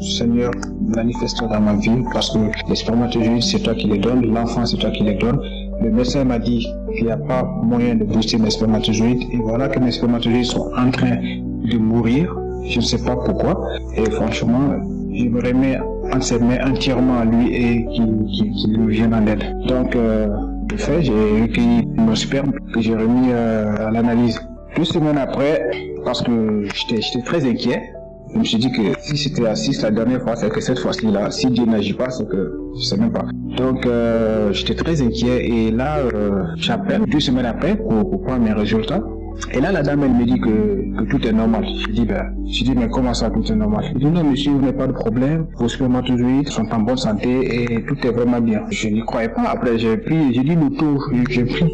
Seigneur, manifeste-toi dans ma vie parce que les spermatozoïdes c'est toi qui les donnes, l'enfant c'est toi qui les donnes. Le médecin m'a dit qu'il n'y a pas moyen de booster mes spermatozoïdes et voilà que mes spermatozoïdes sont en train de mourir. Je ne sais pas pourquoi. Et franchement, je me remets entre ses mains entièrement à lui et qu'il me vienne en aide. Donc, de fait, j'ai recueilli mon sperme que j'ai remis à l'analyse. 2 semaines après, parce que j'étais très inquiet, je me suis dit que si c'était à 6 la dernière fois, c'est que cette fois-ci là, si Dieu n'agit pas, c'est que je sais même pas. Donc j'étais très inquiet et là j'appelle 2 semaines après pour prendre mes résultats. Et là, la dame, elle me dit que tout est normal. Je dis, mais comment ça, tout est normal? Elle dit, non, monsieur, vous n'avez pas de problème. Vos spermatozoïdes sont en bonne santé et tout est vraiment bien. Je n'y croyais pas. Après, j'ai dit le taux. J'ai pris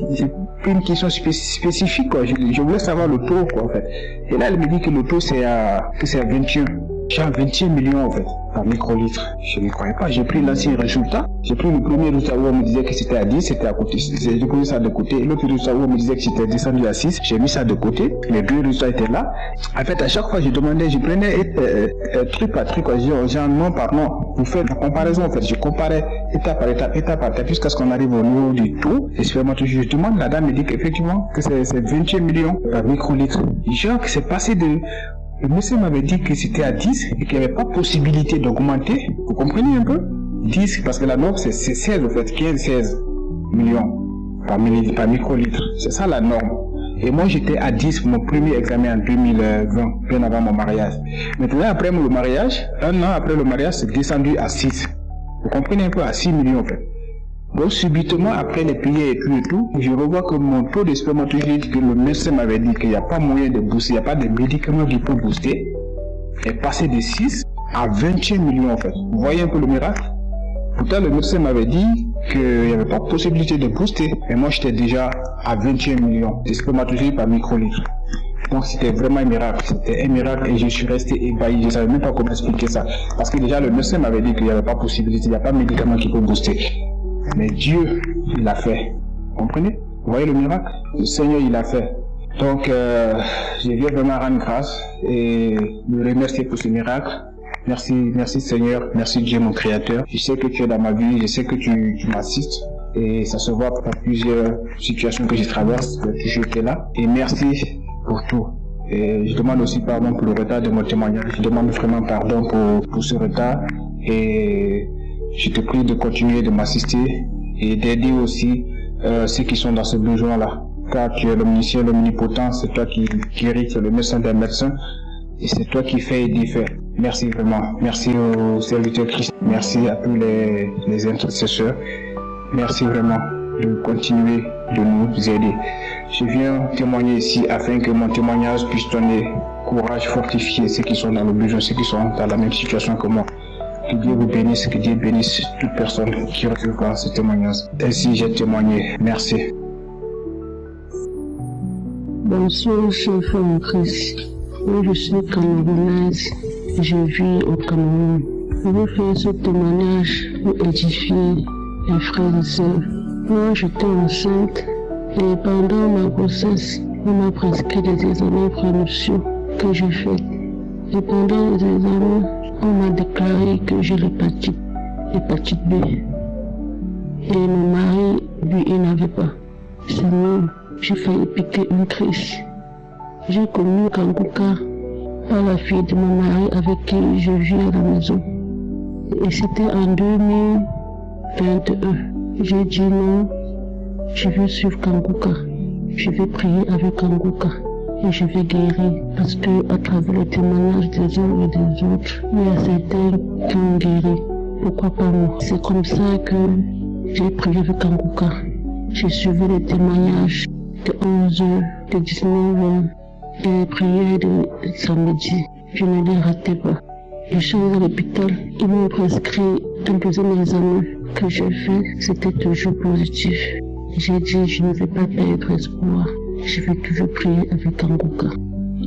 une question spécifique, quoi. Je voulais savoir le taux, quoi, en fait. Et là, elle me dit que le taux, c'est à 21. J'ai 21 millions, en fait, par microlitre. Je n'y croyais pas. J'ai pris l'ancien résultat. J'ai pris le premier résultat où on me disait que c'était à 10, c'était à côté. J'ai pris ça de côté. Et l'autre résultat où on me disait que c'était descendu à 6, j'ai mis ça de côté. Les 2 résultats étaient là. En fait, à chaque fois, je prenais truc par truc, quoi. Genre nom par nom. Pour faire la comparaison, en fait. Je comparais étape par étape, jusqu'à ce qu'on arrive au niveau du taux. Et je demande, la dame me dit qu'effectivement, que c'est 28 millions par microlitre. Genre que c'est passé de... Le médecin m'avait dit que c'était à 10 et qu'il n'y avait pas possibilité d'augmenter. Vous comprenez un peu? 10, parce que la norme c'est 16 en fait, 15-16 millions par microlitre. C'est ça la norme. Et moi, j'étais à 10 pour mon premier examen en 2020, bien avant mon mariage. Maintenant, après le mariage, un an après le mariage, c'est descendu à 6. Vous comprenez un peu, à 6 millions en fait. Donc, subitement, après les prières et tout, je revois que mon taux de spermatozoïdes, que le médecin m'avait dit qu'il n'y a pas moyen de booster, il n'y a pas de médicaments qui peuvent booster, est passé de 6 à 21 millions en fait. Vous voyez un peu le miracle? Pourtant, le médecin m'avait dit qu'il n'y avait pas de possibilité de booster. Et moi, j'étais déjà à 21 millions de spermatozoïdes par microlitre. Donc, c'était vraiment un miracle. C'était un miracle et je suis resté ébahi. Je ne savais même pas comment expliquer ça. Parce que déjà, le médecin m'avait dit qu'il n'y avait pas de possibilité, il n'y a pas de médicament qui peut booster. Mais Dieu, il l'a fait. Vous comprenez? Vous voyez le miracle? Le Seigneur, il l'a fait. Donc, je viens vraiment rendre grâce et me remercier pour ce miracle. Merci Seigneur, merci Dieu mon Créateur. Je sais que tu es dans ma vie, je sais que tu m'assistes et ça se voit par plusieurs situations que je traverse, que tu es là. Et merci pour tout. Et je demande aussi pardon pour le retard de mon témoignage. Je demande vraiment pardon pour ce retard et je te prie de continuer de m'assister et d'aider aussi ceux qui sont dans ce besoin-là. Car tu es l'omniscient, l'omnipotent, c'est toi qui guéris, tu es le médecin des médecins et c'est toi qui fais et défais. Merci vraiment. Merci aux serviteurs Christ. Merci à tous les intercesseurs. Merci vraiment de continuer de nous aider. Je viens témoigner ici afin que mon témoignage puisse donner courage, fortifier ceux qui sont dans le besoin, ceux qui sont dans la même situation que moi. Que Dieu vous bénisse, que Dieu bénisse toute personne qui recevra ce témoignage. Ainsi j'ai témoigné. Merci. Bonsoir, chers frères en Christ. Moi, je suis camerounaise. Je vis au Cameroun. Je veux faire ce témoignage pour édifier les frères et sœurs. Moi, j'étais enceinte et pendant ma grossesse, on m'a prescrit des examens prénuptiaux que j'ai faits. Et pendant les examens, on m'a déclaré que j'ai l'hépatite B. Et mon mari, lui, il n'avait pas. Sinon, j'ai failli piquer une crise. J'ai connu Kanguka par la fille de mon mari avec qui je vis à la maison. Et c'était en 2021. J'ai dit non, je veux suivre Kanguka. Je vais prier avec Kanguka et je vais guérir. Parce que à travers le témoignage des uns et des autres, il y a certains qui ont guéri. Pourquoi pas moi? C'est comme ça que j'ai prié avec Kanguka. J'ai suivi les témoignages de 11h, de 19h. Les prières de samedi, je ne les ratais pas. Je suis allée à l'hôpital, ils m'ont prescrit un deuxième examen que j'ai fait, c'était toujours positif. J'ai dit, je ne vais pas perdre espoir, je vais toujours prier avec Kanguka.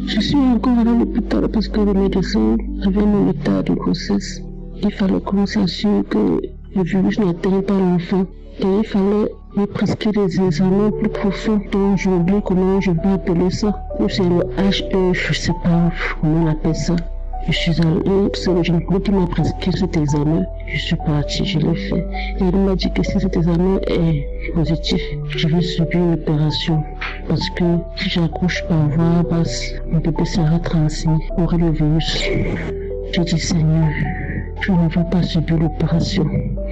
Je suis encore allée à l'hôpital parce que le médecin avait un état de grossesse. Il fallait qu'on s'assure que le virus n'atteint pas l'enfant et il fallait me prescrire des examens plus profonds dont j'ai oublié comment je vais appeler ça. Ou c'est le HE, je sais pas comment on appelle ça. Je suis allée, c'est le gynécologue qui m'a prescrit cet examen. Je suis partie, je l'ai fait. Et il m'a dit que si cet examen est positif, je vais subir une opération. Parce que si j'accouche par voie basse, mon bébé sera transmis, aurait le virus. J'ai dit Seigneur, je ne veux pas subir l'opération.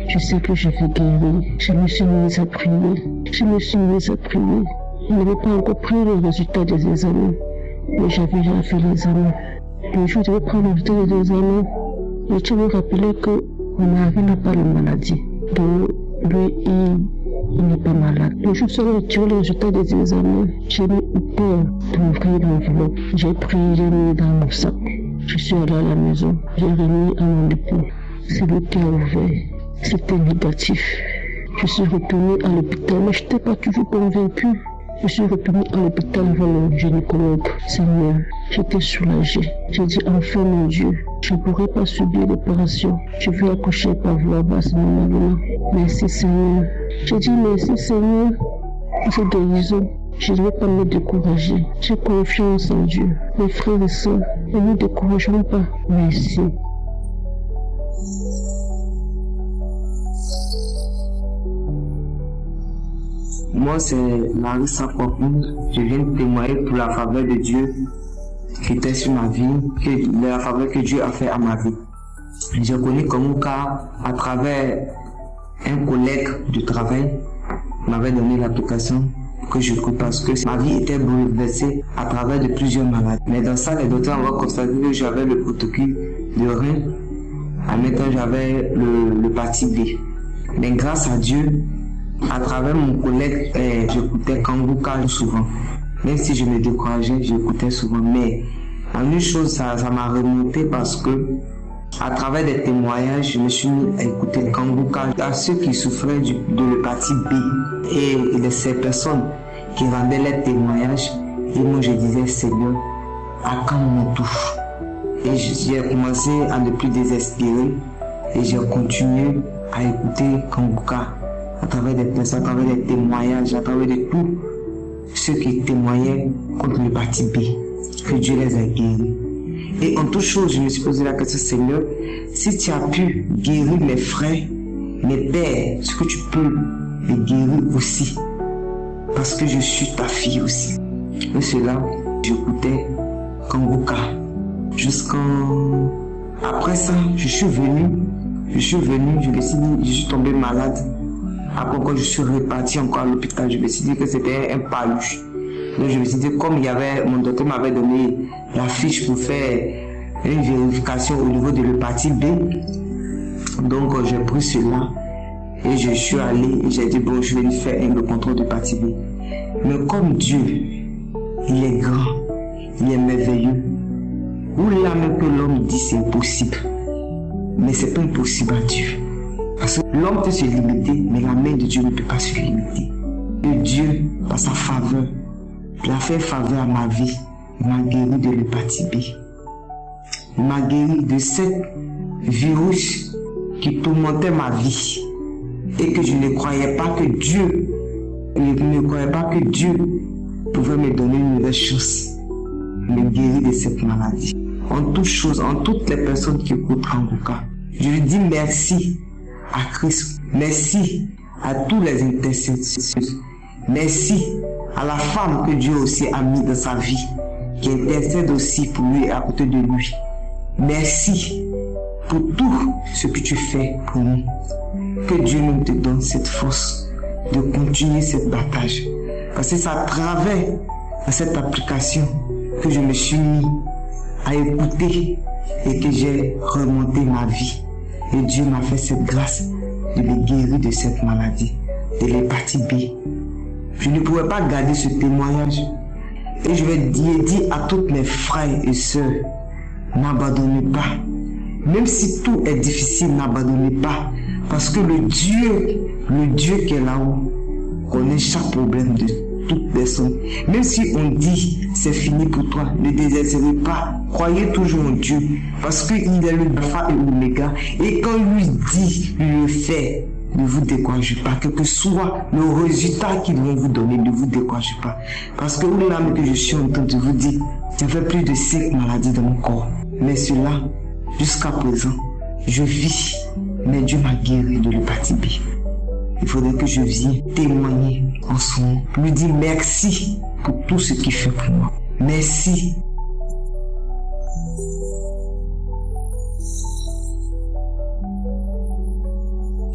Je sais que je vais guérir. Je me suis mise à prier. Je n'avais pas encore pris le résultat des examens. Mais j'avais déjà fait l'examen. Le jour où je devais prendre le résultat des examens, le médecin me rappelait que mon mari n'a pas la maladie. Donc, lui, il n'est pas malade. Le jour où je suis retiré le résultat des examens, j'ai eu peur d'ouvrir l'enveloppe. J'ai pris, j'ai mis dans mon sac. Je suis allée à la maison. J'ai remis à mon époux. C'est lui qui a ouvert. C'était négatif. Je suis retournée à l'hôpital, mais je n'étais pas toujours convaincue. Je suis retournée à l'hôpital voir le gynécologue. Seigneur, j'étais soulagée. J'ai dit, enfin mon Dieu, je ne pourrai pas subir l'opération. Je vais accoucher par voie basse normalement. Merci Seigneur. J'ai dit merci Seigneur pour cette guérison. Je ne vais pas me décourager. J'ai confiance en Dieu. Mes frères et sœurs, ne nous décourageons pas. Merci. Moi, c'est Larissa Popine. Je viens de témoigner pour la faveur de Dieu qui était sur ma vie, la faveur que Dieu a fait à ma vie. Je connais Kanguka à travers un collègue de travail qui m'avait donné l'application que je coûte parce que ma vie était bouleversée à travers de plusieurs maladies. Mais dans ça, les docteurs ont constaté que j'avais le protocole de rein. En même temps, j'avais l'hépatite B. Mais grâce à Dieu, à travers mon collègue, j'écoutais Kanguka souvent. Même si je me décourageais, j'écoutais souvent. Mais en une chose, ça m'a remonté parce que à travers des témoignages, je me suis mis à écouter Kanguka à ceux qui souffraient de l'hépatite B et ces personnes qui rendaient leurs témoignages. Et moi, je disais, Seigneur, à quand mon touche? Et j'ai commencé à ne plus désespérer et j'ai continué à écouter Kanguka à travers des personnes, à travers des témoignages, à travers de tous ceux qui témoignaient contre l'hépatite B, que Dieu les a guéris. Et en toute chose, je me suis posé la question, Seigneur, si tu as pu guérir mes frères, mes pères, ce que tu peux les guérir aussi, parce que je suis ta fille aussi. Et cela, j'écoutais Kanguka. Après ça, je suis venu, je me suis dit, je suis tombé malade. Après quand je suis reparti encore à l'hôpital, je me suis dit que c'était un paluche. Donc je me suis dit, comme mon docteur m'avait donné la fiche pour faire une vérification au niveau de l'hépatite B, donc j'ai pris cela et je suis allé et j'ai dit, bon, je vais faire le contrôle d'hépatite B. Mais comme Dieu, il est grand, il est merveilleux, ou là même que l'homme dit c'est impossible, mais c'est pas impossible à Dieu. Parce que l'homme peut se limiter, mais la main de Dieu ne peut pas se limiter. Et Dieu, par sa faveur, il a fait faveur à ma vie. Il m'a guéri de l'hépatite B. Il m'a guéri de ce virus qui tourmentait ma vie. Et que je ne croyais pas que Dieu, pouvait me donner une nouvelle chance. Me guérir de cette maladie. En toutes choses, en toutes les personnes qui écoutent Kanguka, je lui dis merci à Christ. Merci à tous les intercesseurs. Merci à la femme que Dieu aussi a mis dans sa vie, qui intercède aussi pour lui et à côté de lui. Merci pour tout ce que tu fais pour nous. Que Dieu nous te donne cette force de continuer cette bataille. Parce que c'est à travers cette application que je me suis mis à écouter et que j'ai remonté ma vie. Et Dieu m'a fait cette grâce de me guérir de cette maladie, de l'hépatite B. Je ne pouvais pas garder ce témoignage. Et je vais dire à tous mes frères et sœurs, n'abandonnez pas. Même si tout est difficile, n'abandonnez pas. Parce que le Dieu qui est là-haut, connaît chaque problème de toute personne. Même si on dit c'est fini pour toi, ne désespérez pas. Croyez toujours en Dieu. Parce qu'il est le alpha et l'oméga. Et quand il lui dit, il le fait. Ne vous découragez pas, quel que soit le résultat qu'ils vont vous donner, ne vous découragez pas. Parce que là que je suis en train de vous dire, j'avais plus de 5 maladies dans mon corps. Mais cela, jusqu'à présent, je vis. Mais Dieu m'a guéri de l'hépatite B. Il faudrait que je vienne témoigner en son nom. Lui dire merci pour tout ce qu'il fait pour moi. Merci.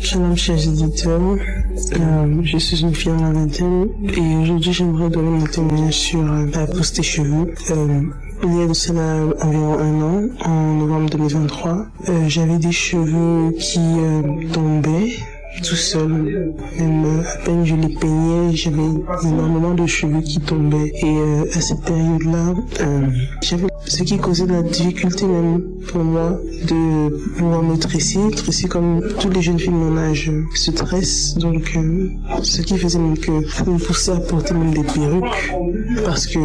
Shalom chers éditeurs, je suis une fille en la vingtaine et aujourd'hui j'aimerais donner mon témoignage sur la pousse des cheveux. Il y a de cela environ 1 an, en novembre 2023, j'avais des cheveux qui tombaient tout seul, même à peine je les peignais, j'avais énormément de cheveux qui tombaient et à cette période-là, j'avais ce qui causait de la difficulté même pour moi de pouvoir me tresser comme toutes les jeunes filles de mon âge se tressent, donc ce qui faisait même que me poussait à porter même des perruques parce que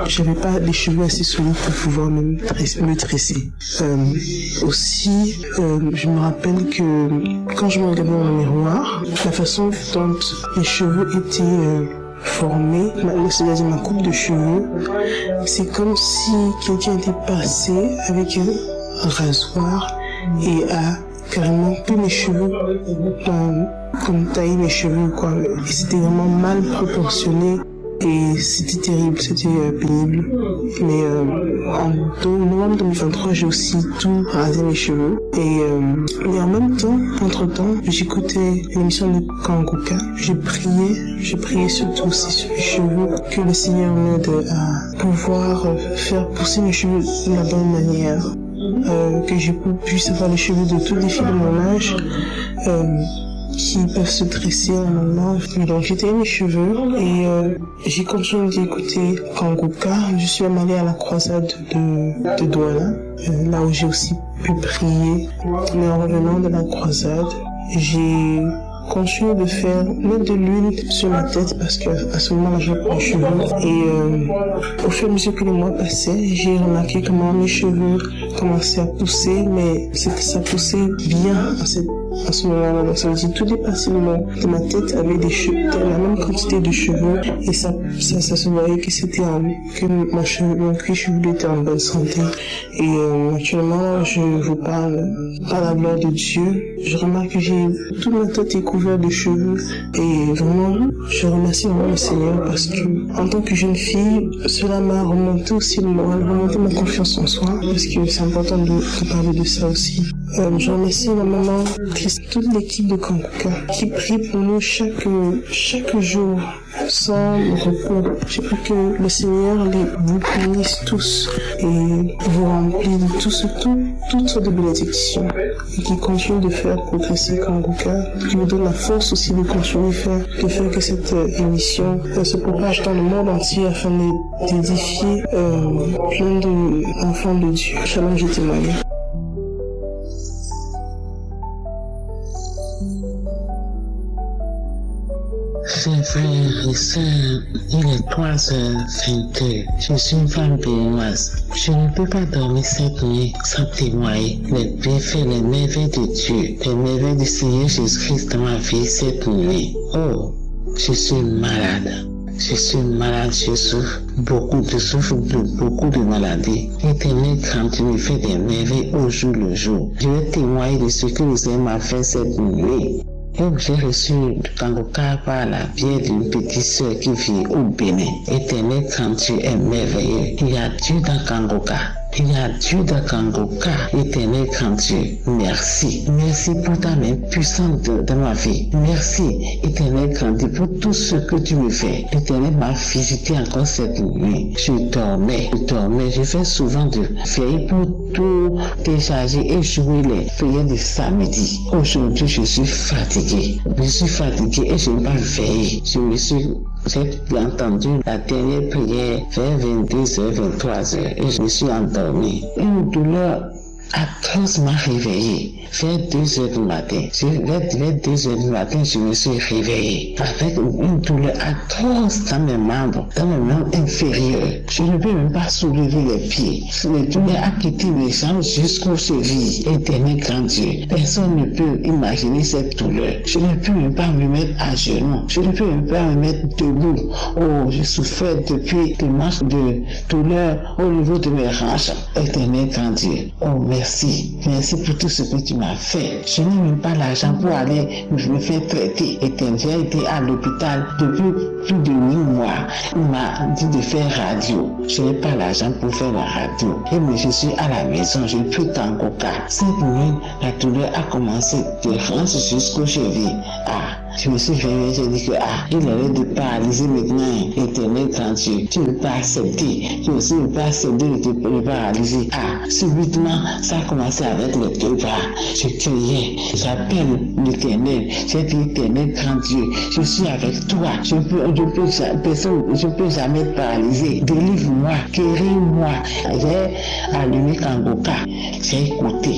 j'avais pas les cheveux assez solides pour pouvoir me tresser. Aussi, je me rappelle que quand je me regardais dans le miroir, la façon dont mes cheveux étaient formés, c'est-à-dire ma coupe de cheveux, c'est comme si quelqu'un était passé avec un rasoir et a carrément pris mes cheveux, comme taillé mes cheveux, quoi. Et c'était vraiment mal proportionné. Et c'était terrible, c'était pénible. Mais en novembre 2023, j'ai aussi tout rasé mes cheveux. Et en même temps, entre-temps, j'écoutais l'émission de Kanguka. J'ai prié surtout aussi sur mes cheveux, que le Seigneur m'aide à pouvoir faire pousser mes cheveux de la bonne manière. Que je puisse avoir les cheveux de toutes les filles de mon âge qui peuvent se tresser à un moment. Donc j'ai taillé mes cheveux et j'ai continué d'écouter Kanguka. Je suis même allée à la croisade de Douala, là où j'ai aussi pu prier. Mais en revenant de la croisade, j'ai continué de mettre de l'huile sur ma tête parce qu'à ce moment-là, j'ai pas les cheveux. Et au fur et à mesure que les mois passaient, j'ai remarqué comment mes cheveux commençaient à pousser, mais ça poussait bien à ce moment-là. Donc ça veut dire tout dépassé de ma tête avait des cheveux, la même quantité de cheveux, et ça se voyait que que mon cuir chevelu était en bonne santé. Et actuellement, je vous parle par la gloire de Dieu. Je remarque que toute ma tête est couverte de cheveux, et vraiment, je remercie vraiment le Seigneur parce que, en tant que jeune fille, cela m'a remonté aussi le moral, remonté ma confiance en soi, parce que c'est important de parler de ça aussi. Je remercie ma maman, toute l'équipe de Kanguka qui prie pour nous chaque jour sans repos. Je prie que le Seigneur vous bénisse tous et vous remplit de toutes sortes de bénédictions et qui continue de faire progresser Kanguka, qui vous donne la force aussi de continuer de faire que cette émission se propage dans le monde entier afin d'édifier plein d'enfants de Dieu. Shalom, je témoigne. Chers frères et sœurs, il est 3h22. Je suis une femme béninoise. Je ne peux pas dormir cette nuit sans témoigner les bienfaits, les merveilles de Dieu, les merveilles du Seigneur Jésus-Christ dans ma vie cette nuit. Oh, je suis malade. Je suis malade, je souffre de beaucoup de maladies. Éternel, quand tu me fais des merveilles au jour le jour, je vais témoigner de ce que le Seigneur m'a fait cette nuit. Et j'ai reçu Kanguka par la bière d'une petite sœur qui vit au Bénin. Éternel, quand tu es merveilleux, il y a Dieu dans Kanguka. Il y a Dieu dans Kanguka. Éternel, quand tu merci. Merci pour ta main puissante dans ma vie. Merci, Éternel, quand tu pour tout ce que tu me fais. L'Éternel m'a visité encore cette nuit. Je dormais. Je fais souvent de veiller pour tout décharger et jouer les prières de samedi. Aujourd'hui, je suis fatigué. Et je n'ai pas veillé. J'ai entendu la dernière prière vers 22h, 23h et je me suis endormi. Une douleur atroce m'a réveillé. Vers 2h du matin, je me suis réveillé avec une douleur atroce dans mes membres inférieurs. Je ne peux même pas soulever les pieds. La douleur a quitté mes jambes jusqu'aux chevilles. Éternel grand Dieu, personne ne peut imaginer cette douleur. Je ne peux même pas me mettre à genoux. Je ne peux même pas me mettre debout. Oh, je souffrais depuis des manches de douleur au niveau de mes hanches. Éternel grand Dieu, oh merci pour tout ce que tu m'as fait. Je n'ai même pas l'argent pour aller me faire traiter. Et j'ai été à l'hôpital depuis plus de 8 mois. Il m'a dit de faire radio. Je n'ai pas l'argent pour faire la radio. Et mais je suis à la maison, je peux Kanguka. Cette nuit, la douleur a commencé de rentrer jusqu'aux chevilles. Je me suis réveillé, j'ai dit que il avait de paralyser maintenant. Éternel grand Dieu, tu ne peux pas accepter. Je aussi ne peux pas accepter de te paralyser. Subitement, ça a commencé avec les deux bras. Je criais, j'appelle l'Éternel. J'ai dit, Éternel grand Dieu, je suis avec toi. Je peux jamais te paralyser. Délivre-moi, guéris-moi. J'ai allumé Kanguka. J'ai écouté.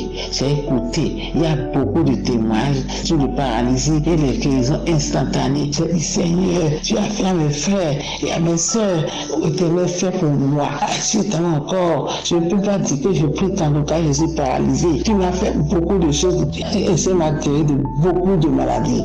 Il y a beaucoup de témoignages sur le paralysie et les guérisons instantanées. J'ai dit, Seigneur, tu as fait à mes frères et à mes soeurs. Éternel, fait pour moi. Suite encore, je ne peux pas dire que je prie Kanguka, je suis paralysé. Tu m'as fait beaucoup de choses et ça m'a tiré de beaucoup de maladies.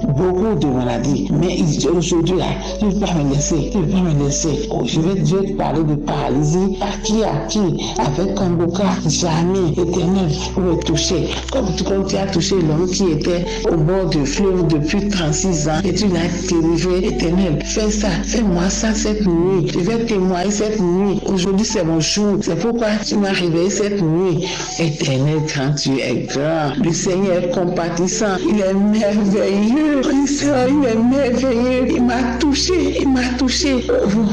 Mais aujourd'hui, là, tu ne peux pas me laisser. Oh, je vais te parler de paralysie. À qui? Avec Kanguka, jamais. Éternel, pour me toucher. Comme tu as touché l'homme qui était au bord du fleuve depuis 36 10 ans et tu l'as délivré, Éternel. Fais ça, fais-moi ça cette nuit. Je vais témoigner cette nuit. Aujourd'hui, c'est mon jour. C'est pourquoi tu m'as réveillé cette nuit. Éternel, quand tu es grand, le Seigneur est compatissant. Il est merveilleux. Il est merveilleux. Il m'a touché.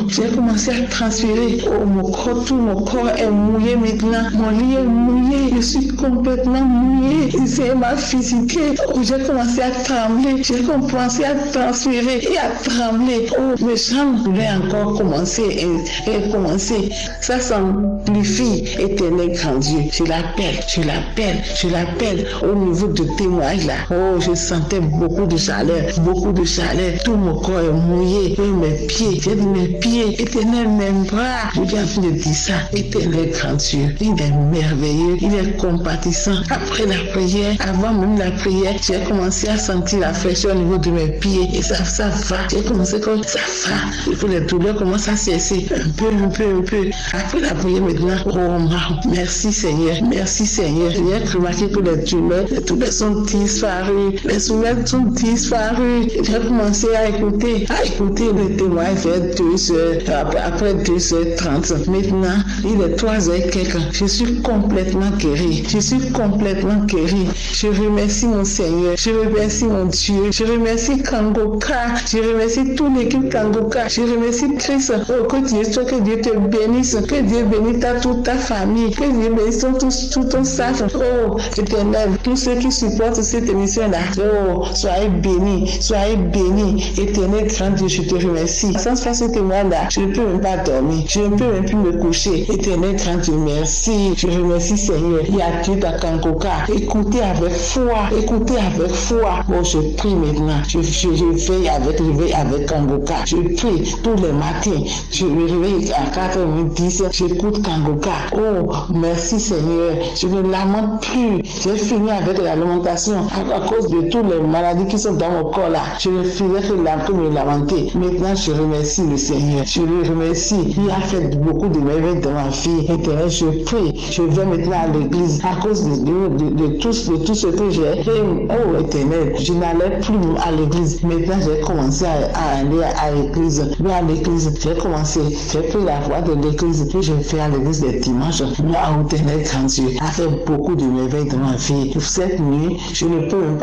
J'ai commencé à transférer. Tout mon corps est mouillé maintenant. Mon lit est mouillé. Je suis complètement mouillé. Le Seigneur m'a visité. J'ai commencé à trembler. J'ai commencé à transférer et à trembler. Mes chambres voulaient encore commencer et commencer. Ça s'amplifie. Éternel grand Dieu. Je l'appelle au niveau de témoignage là. Je sentais beaucoup de chaleur. Tout mon corps est mouillé. Et mes pieds. J'ai dit mes pieds. Éternel, mes bras. Je viens de dire ça. Éternel grand Dieu. Il est merveilleux. Il est compatissant. Après la prière, avant même la prière, j'ai commencé à sentir la fraîcheur au niveau de mes pieds. Et ça va. J'ai commencé comme ça va. Et puis les douleurs commencent à cesser. Un peu. Après la prière maintenant, merci Seigneur. J'ai remarqué que les douleurs sont disparues. Les douleurs sont disparues. J'ai commencé à écouter le témoignage vers 2h. Après 2h30. Maintenant, il est 3h quelques. Je suis complètement guéri. Je remercie mon Seigneur. Je remercie mon Dieu. Je remercie Kangoka. Je remercie toute l'équipe Kangoka. Je remercie Christ. Que Dieu te bénisse. Que Dieu bénisse toute ta famille. Que Dieu bénisse tout ton staff. Éternel, tous ceux qui supportent cette émission-là. Soyez bénis. Éternel, grand Dieu, je te remercie. Sans faire ce témoin-là, je ne peux même pas dormir. Je ne peux même plus me coucher. Éternel, grand Dieu, merci. Je remercie Seigneur. Il y a Dieu dans Kangoka. Écoutez avec foi. Je prie maintenant. Je veille avec Kangoka. Je prie tous les matins. Je me réveille à 4h10. J'écoute Kangoka. Merci Seigneur. Je ne lamente plus. J'ai fini avec la lamentation à cause de toutes les maladies qui sont dans mon corps là. Je ne ferai que me lamenter. Maintenant, je remercie le Seigneur. Je le remercie. Il a fait beaucoup de merveilles dans ma vie. Éternel, je prie. Je vais maintenant à l'église à cause de tout ce que j'ai. Éternel, je n'allais plus à l'église. Maintenant, j'ai commencé à aller à l'église. J'ai commencé. J'ai pris la voie de l'église. Puis je vais à l'église les dimanches. Éternel, grand Dieu, a fait beaucoup de merveilles dans ma vie. Cette nuit, je ne peux même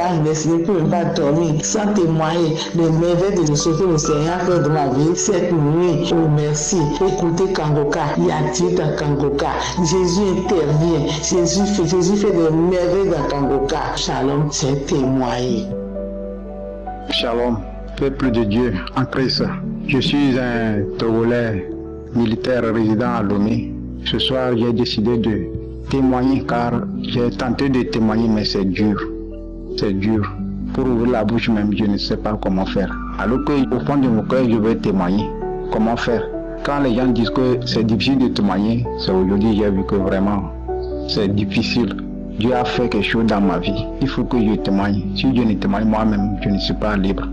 pas dormir sans témoigner les merveilles de ce que le Seigneur a fait dans ma vie. Cette nuit, merci. Écoutez Kangoka. Il y a Dieu dans Kangoka. Jésus intervient. Jésus fait des merveilles dans Kangoka. Shalom, c'est témoigné. Shalom, peuple de Dieu en Christ. Je suis un Togolais militaire résident à Lomé. Ce soir, j'ai décidé de témoigner car j'ai tenté de témoigner, mais c'est dur. Pour ouvrir la bouche même, je ne sais pas comment faire. Alors qu'au fond de mon cœur, je veux témoigner. Comment faire? Quand les gens disent que c'est difficile de témoigner, c'est aujourd'hui j'ai vu que vraiment c'est difficile. Dieu a fait quelque chose dans ma vie. Il faut que je témoigne. Si Dieu ne témoigne moi-même, je ne suis pas libre.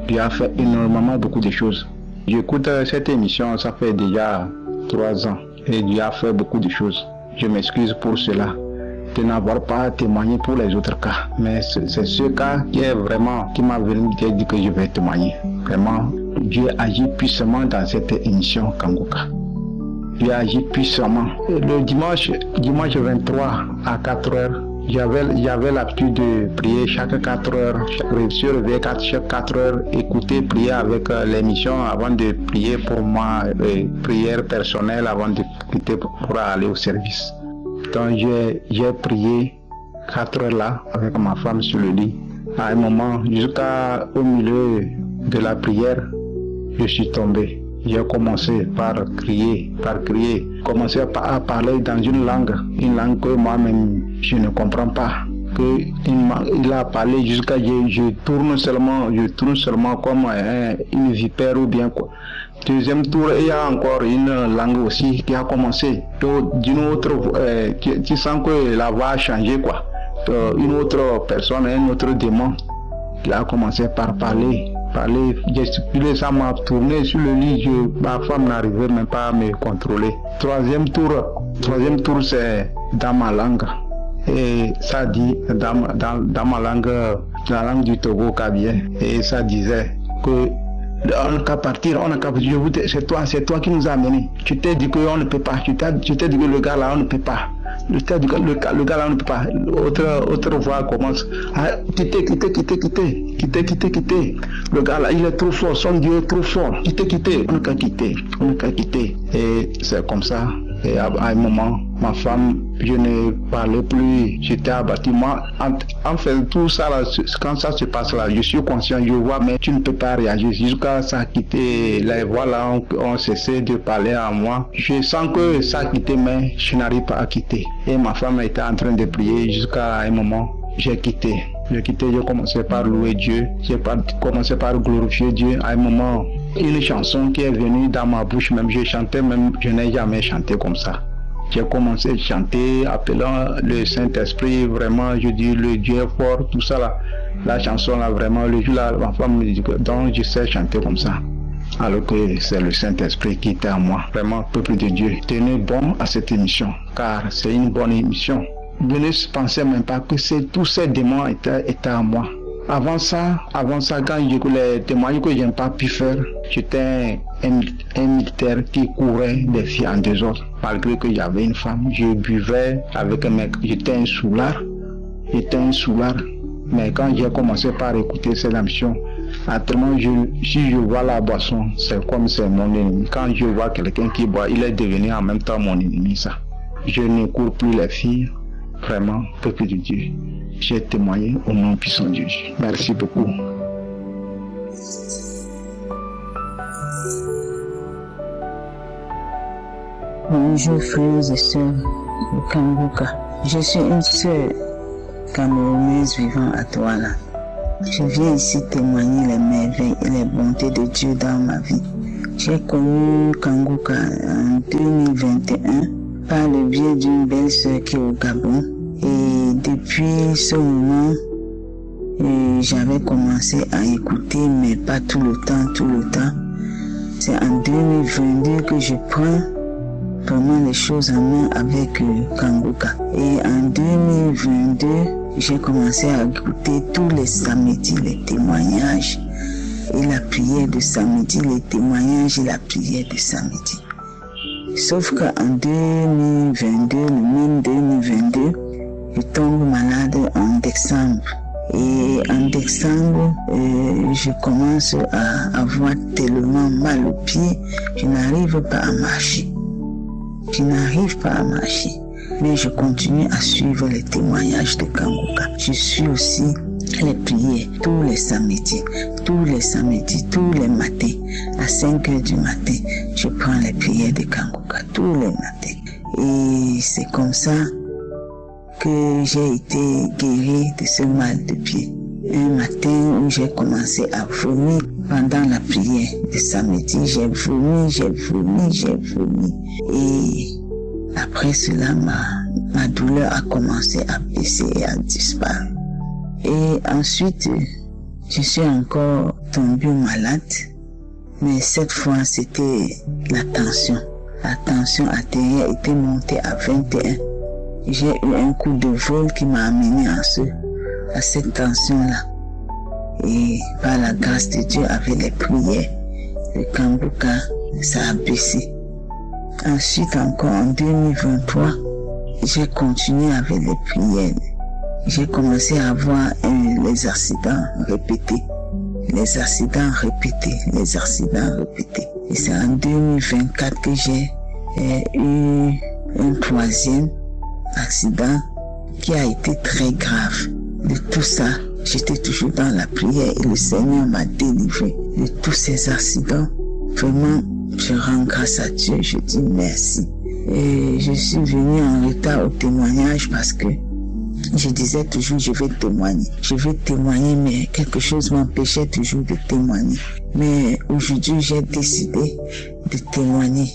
Dieu a fait énormément beaucoup de choses. J'écoute cette émission, ça fait déjà 3 ans. Et Dieu a fait beaucoup de choses. Je m'excuse pour cela, de n'avoir pas témoigné pour les autres cas. Mais c'est ce cas qui m'a venu dire que je vais témoigner. Vraiment, Dieu agit puissamment dans cette émission Kangoka. Dieu agit puissamment. Le dimanche 23 à 4h, j'avais l'habitude de prier chaque 4 heures. Je suis réveillé chaque 4 heures, écouter, prier avec l'émission avant de prier pour moi, prière personnelle avant de quitter pour aller au service. Donc j'ai prié 4 heures là avec ma femme sur le lit. À un moment, jusqu'au milieu de la prière, je suis tombé. J'ai commencé par crier, commencer à parler dans une langue que moi-même je ne comprends pas. Il a parlé jusqu'à je tourne seulement comme une vipère ou bien quoi. Deuxième tour, il y a encore une langue aussi qui a commencé. D'une autre, tu sens que la voix a changé quoi. Une autre personne, un autre démon, il a commencé par parler, gesticuler, ça m'a tourné sur le lit, ma femme n'arrivait même pas à me contrôler. Troisième tour c'est dans ma langue. Et ça dit dans ma langue la langue du Togo Kabien, et ça disait que on n'a qu'à partir, c'est toi qui nous as amenés. Tu t'es dit qu'on ne peut pas, tu t'es dit que le gars là on ne peut pas. Le gars là on ne peut pas. Autre voix commence. Ah, quittez. Le gars là il est trop fort, son Dieu est trop fort. Quittez. On n'a qu'à quitter. Et c'est comme ça. Et à un moment, ma femme, je ne parlais plus, j'étais abattu. Moi, en fait, tout ça, là, quand ça se passe là, je suis conscient, je vois, mais tu ne peux pas réagir. Jusqu'à ça quitter, les voix là ont cessé de parler à moi. Je sens que ça a quitté, mais je n'arrive pas à quitter. Et ma femme était en train de prier jusqu'à un moment. J'ai quitté, j'ai commencé par louer Dieu, j'ai commencé par glorifier Dieu. À un moment, une chanson qui est venue dans ma bouche, même je chantais, même je n'ai jamais chanté comme ça. J'ai commencé à chanter, appelant le Saint-Esprit, vraiment, je dis le Dieu est fort, tout ça là. La chanson là, vraiment, le jour là, ma femme me dit que donc je sais chanter comme ça. Alors que c'est le Saint-Esprit qui était à moi. Vraiment, peuple de Dieu, tenez bon à cette émission, car c'est une bonne émission. Je ne pensais même pas que tous ces démons étaient à moi. Avant ça, quand les témoignages que je n'ai pas pu faire, j'étais un militaire qui courait des filles en désordre. Malgré que j'avais une femme, je buvais avec un mec. J'étais un soulard. Mais quand j'ai commencé par écouter cette émission, actuellement, si je vois la boisson, c'est comme c'est mon ennemi. Quand je vois quelqu'un qui boit, il est devenu en même temps mon ennemi, ça. Je ne cours plus les filles. Vraiment, peuple de Dieu, j'ai témoigné au nom puissant de Dieu. Merci beaucoup. Bonjour frères et sœurs au Kanguka. Je suis une sœur camerounaise vivant à Douala. Je viens ici témoigner les merveilles et les bontés de Dieu dans ma vie. J'ai connu Kanguka en 2021. Par le biais d'une belle sœur qui est au Gabon. Et depuis ce moment, j'avais commencé à écouter, mais pas tout le temps. C'est en 2022 que je prends vraiment les choses en main avec Kanguka. Et en 2022, j'ai commencé à écouter tous les samedis, les témoignages et la prière de samedi, les témoignages et la prière de samedi. Sauf qu'en 2022, le même 2022, je tombe malade en décembre. Et en décembre, je commence à avoir tellement mal aux pieds, je n'arrive pas à marcher. Mais je continue à suivre les témoignages de Kanguka. Je suis aussi les prières tous les samedis, tous les matins, à 5 h du matin, je prends les prières de Kanguka tous les matins. Et c'est comme ça que j'ai été guéri de ce mal de pied. Un matin où j'ai commencé à vomir pendant la prière de samedi, j'ai vomi. Et après cela, ma douleur a commencé à baisser et à disparaître. Et ensuite, je suis encore tombée malade, mais cette fois c'était la tension. La tension artérielle était montée à 21. J'ai eu un coup de vol qui m'a amené à cette tension-là. Et par la grâce de Dieu, avec les prières, le Kanguka, ça a baissé. Ensuite encore en 2023, j'ai continué avec les prières. J'ai commencé à avoir les accidents répétés. Et c'est en 2024 que j'ai eu un troisième accident qui a été très grave. De tout ça, j'étais toujours dans la prière et le Seigneur m'a délivré de tous ces accidents. Vraiment, je rends grâce à Dieu, je dis merci. Et je suis venu en retard au témoignage parce que je disais toujours, je vais témoigner, mais quelque chose m'empêchait toujours de témoigner. Mais aujourd'hui, j'ai décidé de témoigner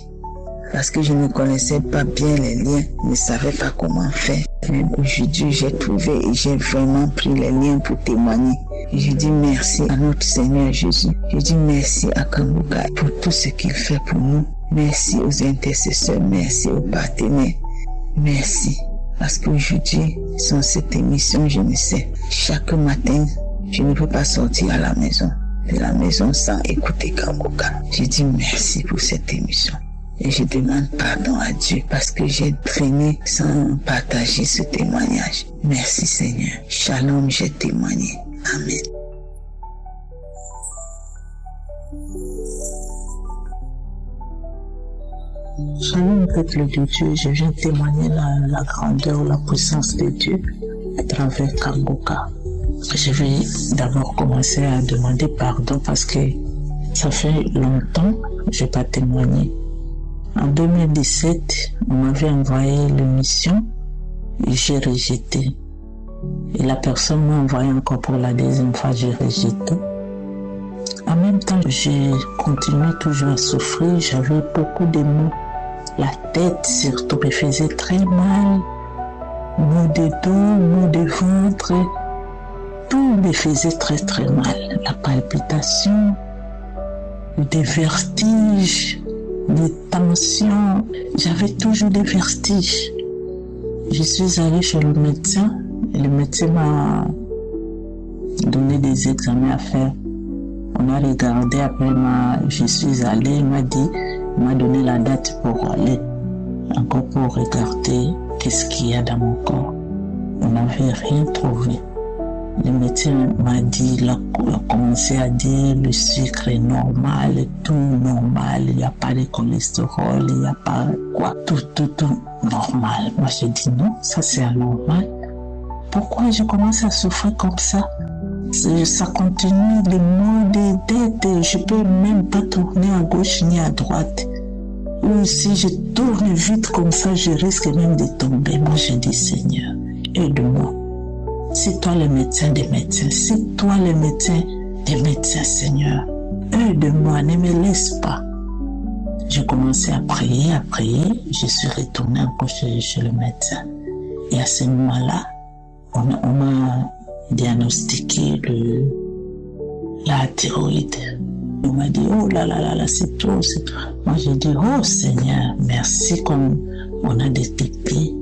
parce que je ne connaissais pas bien les liens, je ne savais pas comment faire. Mais aujourd'hui, j'ai trouvé et j'ai vraiment pris les liens pour témoigner. Et je dis merci à notre Seigneur Jésus. Je dis merci à Kanguka pour tout ce qu'il fait pour nous. Merci aux intercesseurs, merci aux partenaires. Merci. Parce qu'aujourd'hui, sans cette émission, je ne sais. Chaque matin, Je ne peux pas sortir à la maison, de la maison sans écouter Kangoka. Je dis merci pour cette émission. Et je demande pardon à Dieu parce que j'ai traîné sans partager ce témoignage. Merci Seigneur. Shalom, j'ai témoigné. Amen. Shalom, peuple de Dieu, je viens témoigner la grandeur, la puissance de Dieu à travers Kangoka. Je vais d'abord commencer à demander pardon parce que ça fait longtemps que je n'ai pas témoigné. En 2017, on m'avait envoyé l'émission et j'ai rejeté. Et la personne m'a envoyé encore pour la deuxième fois, j'ai rejeté. En même temps, j'ai continué toujours à souffrir, j'avais beaucoup de maux. La tête surtout me faisait très mal, maux de dos, maux de ventre, tout me faisait très très mal. La palpitation, des vertiges, des tensions, j'avais toujours des vertiges. Je suis allée chez le médecin et le médecin m'a donné des examens à faire. On a regardé, après je suis allée, il m'a donné la date pour aller encore pour regarder qu'est-ce qu'il y a dans mon corps. On n'avait rien trouvé. Le médecin m'a dit, il a commencé à dire le sucre est normal, tout normal, il n'y a pas de cholestérol, il n'y a pas quoi, tout normal. Moi j'ai dit non, ça c'est anormal. Pourquoi je commence à souffrir comme ça? Ça continue, les maux de tête, je peux même pas tourner à gauche ni à droite. Ou si je tourne vite comme ça, je risque même de tomber. Moi j'ai dit Seigneur, aide-moi. C'est toi le médecin des médecins, c'est toi le médecin des médecins, Seigneur. Aide-moi, ne me laisse pas. J'ai commencé à prier, je suis retournée encore chez le médecin. Et à ce moment-là, on m'a diagnostiqué la thyroïde. On m'a dit, oh là, c'est trop. Moi j'ai dit, oh Seigneur, merci comme on a détecté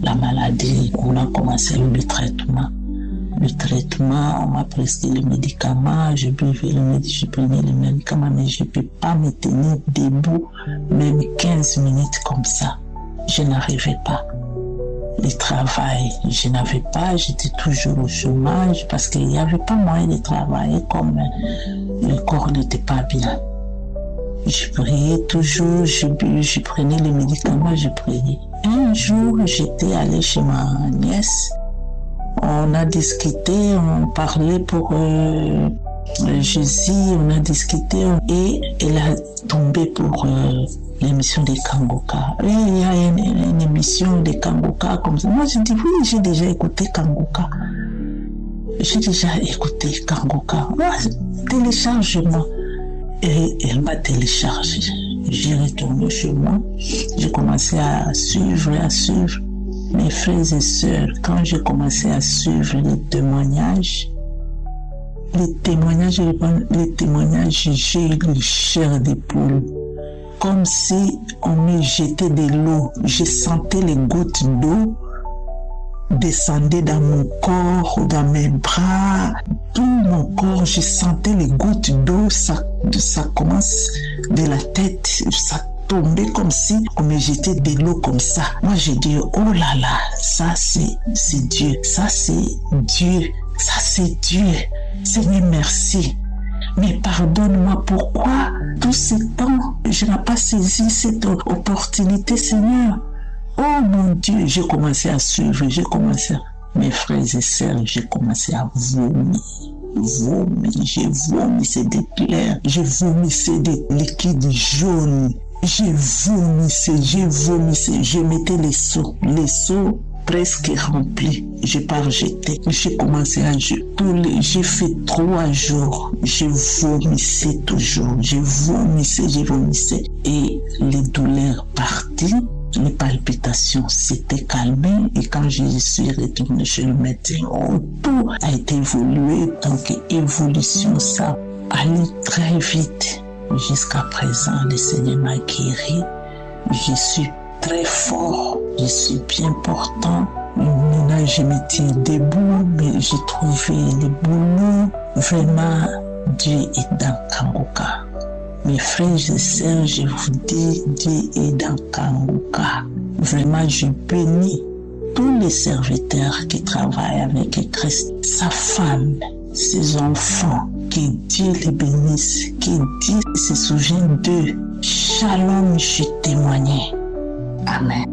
la maladie, on a commencé le traitement. Le traitement, on m'a prescrit les médicaments, je prenais les médicaments, mais je ne peux pas me tenir debout, même 15 minutes comme ça. Je n'arrivais pas. Le travail, je n'avais pas, j'étais toujours au chômage parce qu'il n'y avait pas moyen de travailler comme le corps n'était pas bien. Je priais toujours, je prenais les médicaments, je priais. Un jour, j'étais allée chez ma nièce. On a discuté, on parlait pour Jésus, on a discuté et elle a tombé pour l'émission de Kangoka. Et il y a une émission de Kangoka comme ça. Moi, je dis oui, j'ai déjà écouté Kangoka. Moi, télécharge-moi. Et elle m'a téléchargé. J'ai retourné chez moi. J'ai commencé à suivre. Mes frères et sœurs, quand j'ai commencé à suivre les témoignages, j'ai eu le chair de poule. Comme si on me jetait de l'eau. Je sentais les gouttes d'eau descendaient dans mon corps, dans mes bras, tout mon corps. Je sentais les gouttes d'eau, ça commence de la tête, ça tombait comme si on me jetait de l'eau comme ça. Moi j'ai dit, oh là là, ça c'est Dieu, ça c'est Dieu, ça c'est Dieu. Seigneur, merci. Mais pardonne-moi, pourquoi tout ce temps je n'ai pas saisi cette opportunité, Seigneur? Oh mon Dieu, j'ai commencé à suivre, mes frères et sœurs, j'ai commencé à vomir. J'ai vomissé des pleurs, j'ai vomissé des liquides jaunes. J'ai vomissé, je mettais les seaux presque remplis, j'ai pas rejeté. J'ai commencé à jeter. J'ai fait 3 jours, je vomissais toujours, je vomissais et les douleurs parties, les palpitations s'étaient calmées et quand je suis retournée chez le médecin, tout a été évolué, donc évolution ça allait très vite. Jusqu'à présent, le Seigneur m'a guéri. Je suis très fort, je suis bien portant. Maintenant, je me tiens debout, mais j'ai trouvé le boulot. Vraiment, Dieu est dans Kanguka. Mes frères et sœurs, je vous dis, Dieu est dans Kanguka. Vraiment, je bénis tous les serviteurs qui travaillent avec Christ, sa femme, ses enfants. Que Dieu les bénisse, que Dieu se souvienne d'eux. Shalom, je témoignais. Amen.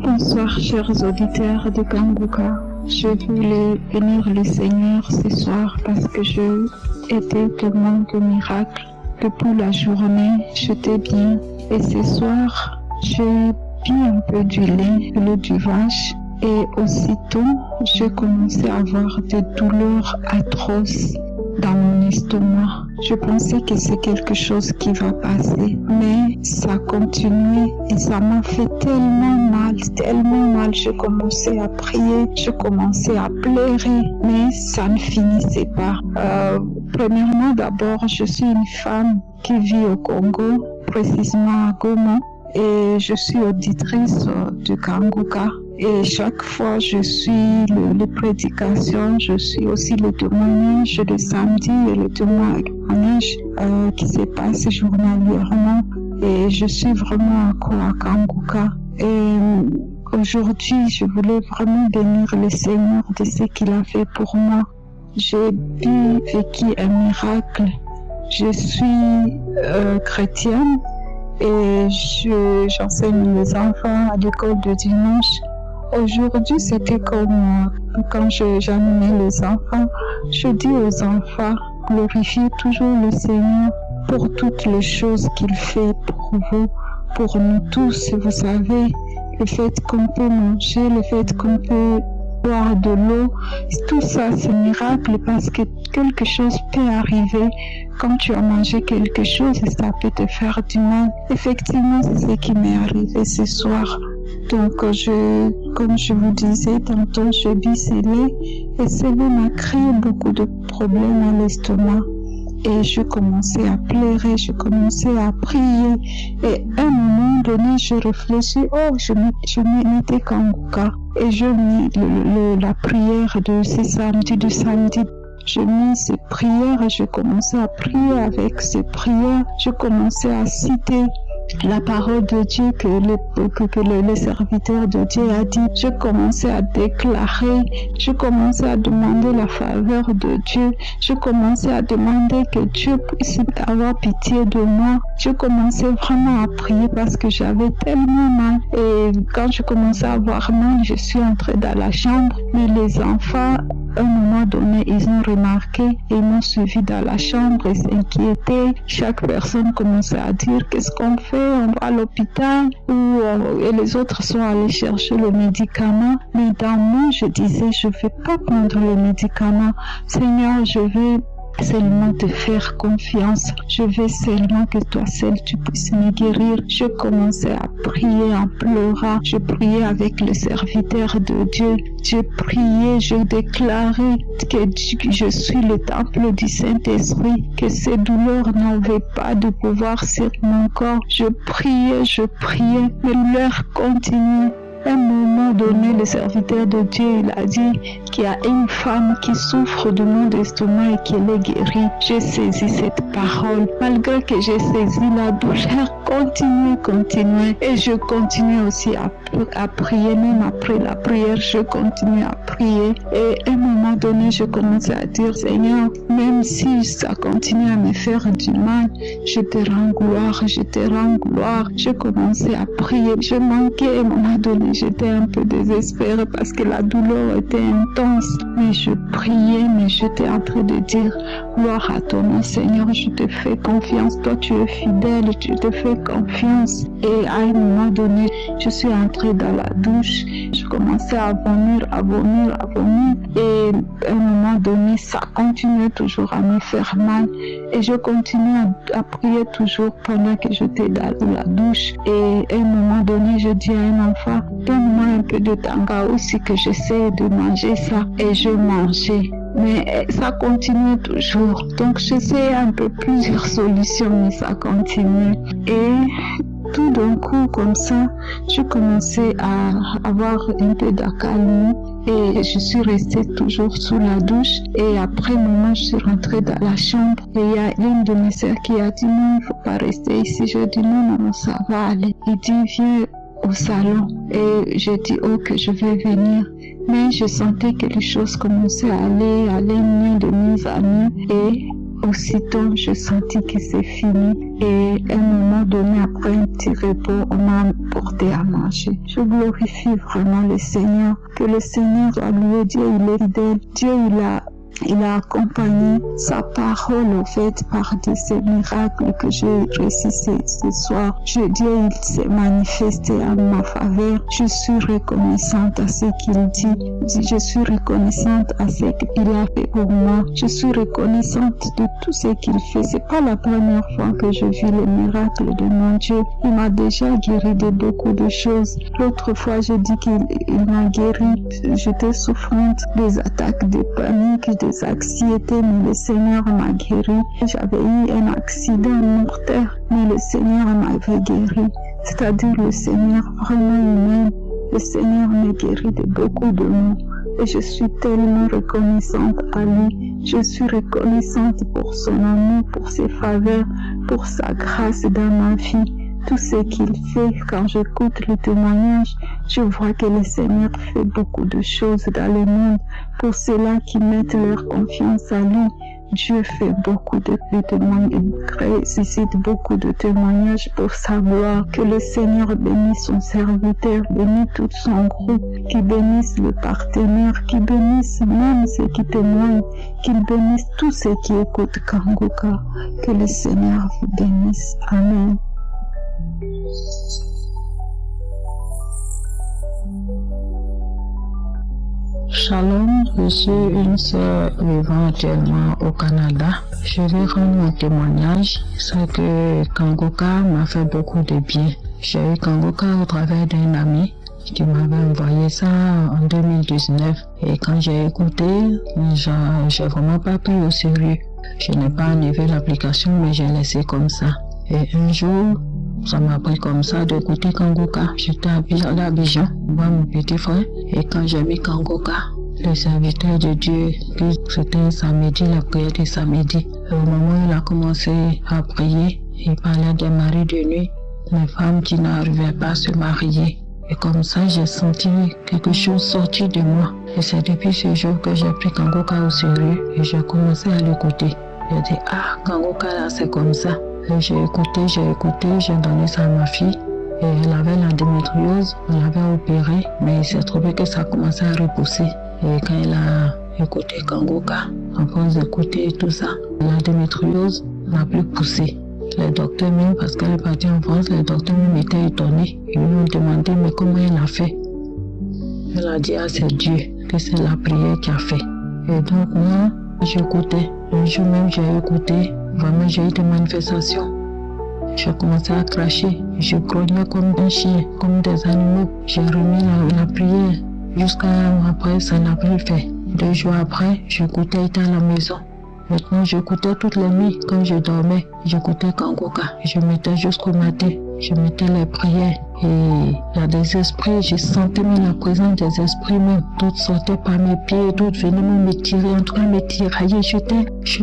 Bonsoir, chers auditeurs de Kanguka. Je voulais bénir le Seigneur ce soir parce que je étais témoin de miracles. Depuis la journée, j'étais bien. Et ce soir, j'ai bu un peu du lait, le lait du vache. Et aussitôt, j'ai commencé à avoir des douleurs atroces dans mon estomac. Je pensais que c'est quelque chose qui va passer, mais ça a continué et ça m'a fait tellement mal. Je commençais à prier, je commençais à pleurer, mais ça ne finissait pas. Premièrement, d'abord, je suis une femme qui vit au Congo, précisément à Goma, et je suis auditrice de Kanguka. Et chaque fois, je suis les prédications, je suis aussi le témoignage le samedi et le témoignage qui se passe journalièrement. Et je suis vraiment accro à Kanguka. Et aujourd'hui, je voulais vraiment bénir le Seigneur de ce qu'il a fait pour moi. J'ai vécu un miracle. Je suis chrétienne et j'enseigne les enfants à l'école de dimanche. Aujourd'hui, c'était comme quand j'animais les enfants. Je dis aux enfants, glorifiez toujours le Seigneur pour toutes les choses qu'il fait pour vous, pour nous tous. Vous savez, le fait qu'on peut manger, le fait qu'on peut boire de l'eau, tout ça c'est miracle parce que quelque chose peut arriver quand tu as mangé quelque chose et ça peut te faire du mal. Effectivement, c'est ce qui m'est arrivé ce soir. Donc, comme je vous disais, tantôt je bu ce lait et ce lait m'a créé beaucoup de problèmes à l'estomac. Et je commençais à pleurer, je commençais à prier. Et à un moment donné, je réfléchis, je mettais Kanguka. Et je mis la prière de ce samedi, Je mis ces prières et je commençais à prier avec ces prières. Je commençais à citer la parole de Dieu que le serviteur de Dieu a dit. Je commençais à déclarer, je commençais à demander la faveur de Dieu, je commençais à demander que Dieu puisse avoir pitié de moi. Je commençais vraiment à prier parce que j'avais tellement mal. Et quand je commençais à avoir mal, je suis entrée dans la chambre. Mais les enfants, à un moment donné, ils ont remarqué et ils m'ont suivi dans la chambre et s'inquiétaient. Chaque personne commençait à dire qu'est-ce qu'on fait, on va à l'hôpital et les autres sont allés chercher le médicament. Mais dans moi, je disais, je ne vais pas prendre le médicament. Seigneur, je vais seulement te faire confiance. Je veux seulement que toi seul tu puisses me guérir. Je commençais à prier en pleurant. Je priais avec le serviteur de Dieu. Je priais, je déclarais que je suis le temple du Saint-Esprit, que ces douleurs n'avaient pas de pouvoir sur mon corps. Je priais, mais l'heure continuait. À un moment donné, le serviteur de Dieu, il a dit qu'il y a une femme qui souffre de mal d'estomac et qu'elle est guérie. J'ai saisi cette parole. Malgré que j'ai saisi, la douleur continuait. Et je continuais aussi à prier. Même après la prière, je continuais à prier. Et à un moment donné, je commençais à dire, Seigneur, même si ça continue à me faire du mal, je te rends gloire, je te rends gloire. Je commençais à prier. Je manquais à un moment donné. J'étais un peu désespérée parce que la douleur était intense. Mais je priais, mais j'étais en train de dire, gloire à ton nom, Seigneur, je te fais confiance. Toi, tu es fidèle, tu te fais confiance. Et à un moment donné, je suis entrée dans la douche. Je commençais à vomir. Et à un moment donné, ça continuait toujours à me faire mal. Et je continuais à prier toujours pendant que j'étais dans la douche. Et à un moment donné, je dis à un enfant, donne-moi un peu de tanga aussi que j'essaie de manger ça. Et je mangeais. Mais ça continuait toujours. Donc j'essayais un peu plusieurs solutions, mais ça continuait. Et tout d'un coup, comme ça, je commençais à avoir un peu d'accalmie et je suis restée toujours sous la douche. Et après un moment, je suis rentrée dans la chambre et il y a une de mes sœurs qui a dit non, il ne faut pas rester ici. Je dis non, ça va aller. Il dit viens au salon et j'ai dit ok, je vais venir. Mais je sentais que les choses commençaient à aller mieux de mes amis et aussitôt je sentis que c'est fini et à un moment donné après un petit repos on m'a porté à manger. Je glorifie vraiment le Seigneur, que le Seigneur soit loué. Dieu il est fidèle, Dieu il a accompagné sa parole au fait par ces miracles que j'ai réussi ce soir. Dieu il s'est manifesté en ma faveur. Je suis reconnaissante à ce qu'il dit. Je suis reconnaissante à ce qu'il a fait pour moi. Je suis reconnaissante de tout ce qu'il fait. C'est pas la première fois que je vis le miracle de mon Dieu. Il m'a déjà guéri de beaucoup de choses. L'autre fois, je dis qu'il m'a guéri. J'étais souffrante des attaques de panique, des anxiétés, mais le Seigneur m'a guéri. J'avais eu un accident mortel, mais le Seigneur m'avait guéri. C'est-à-dire le Seigneur vraiment humain. Le Seigneur m'a guéri de beaucoup de maux. Et je suis tellement reconnaissante à lui. Je suis reconnaissante pour son amour, pour ses faveurs, pour sa grâce dans ma vie. Tout ce qu'il fait, quand j'écoute le témoignage, je vois que le Seigneur fait beaucoup de choses dans le monde. Pour ceux-là qui mettent leur confiance à lui, Dieu fait beaucoup de témoignages, suscite beaucoup de témoignages pour sa gloire. Que le Seigneur bénisse son serviteur, bénisse tout son groupe, qu'il bénisse le partenaire, qu'il bénisse même ceux qui témoignent, qu'il bénisse tous ceux qui écoutent Kanguka. Que le Seigneur vous bénisse. Amen. Shalom, je suis une sœur vivant actuellement au Canada. Je vais rendre mon témoignage. C'est que Kanguka m'a fait beaucoup de bien. J'ai eu Kanguka au travers d'un ami qui m'avait envoyé ça en 2019. Et quand j'ai écouté, j'ai vraiment pas pris au sérieux. Je n'ai pas enlevé l'application, mais j'ai laissé comme ça. Et un jour, ça m'a pris comme ça d'écouter Kanguka. J'étais à Abidjan, moi mon petit frère. Et quand j'ai mis Kanguka, le serviteur de Dieu, c'était un samedi, la prière de samedi. Au moment où il a commencé à prier, il parlait des maris de nuit, les femmes qui n'arrivaient pas à se marier. Et comme ça, j'ai senti quelque chose sortir de moi. Et c'est depuis ce jour que j'ai pris Kanguka au sérieux et j'ai commencé à l'écouter. J'ai dit, Kanguka là, c'est comme ça. Et j'ai écouté, j'ai donné ça à ma fille. Et elle avait l'endométriose, on l'avait opérée, mais il s'est trouvé que ça commençait à repousser. Et quand elle a écouté Kanguka, en force d'écouter tout ça, l'endométriose n'a plus poussé. Les docteurs même, parce qu'elle est partie en France, les docteurs même étaient étonnés. Ils lui ont demandé, mais comment elle a fait? Elle a dit, c'est Dieu, que c'est la prière qui a fait. Et donc moi, j'écoutais. Un jour même, j'ai écouté. Vraiment, j'ai eu des manifestations. J'ai commencé à cracher. Je grognais comme un chien, comme des animaux. J'ai remis la prière. Jusqu'à après, ça n'a plus fait. 2 jours après, j'écoutais, j'étais à la maison. Maintenant, j'écoutais toutes les nuits. Quand je dormais, j'écoutais Kanguka. Je mettais jusqu'au matin. Je mettais les prières. Et il y a des esprits, je sentais même la présence des esprits même. D'autres sortaient par mes pieds, d'autres venaient me tirer, en tout cas me tirailler.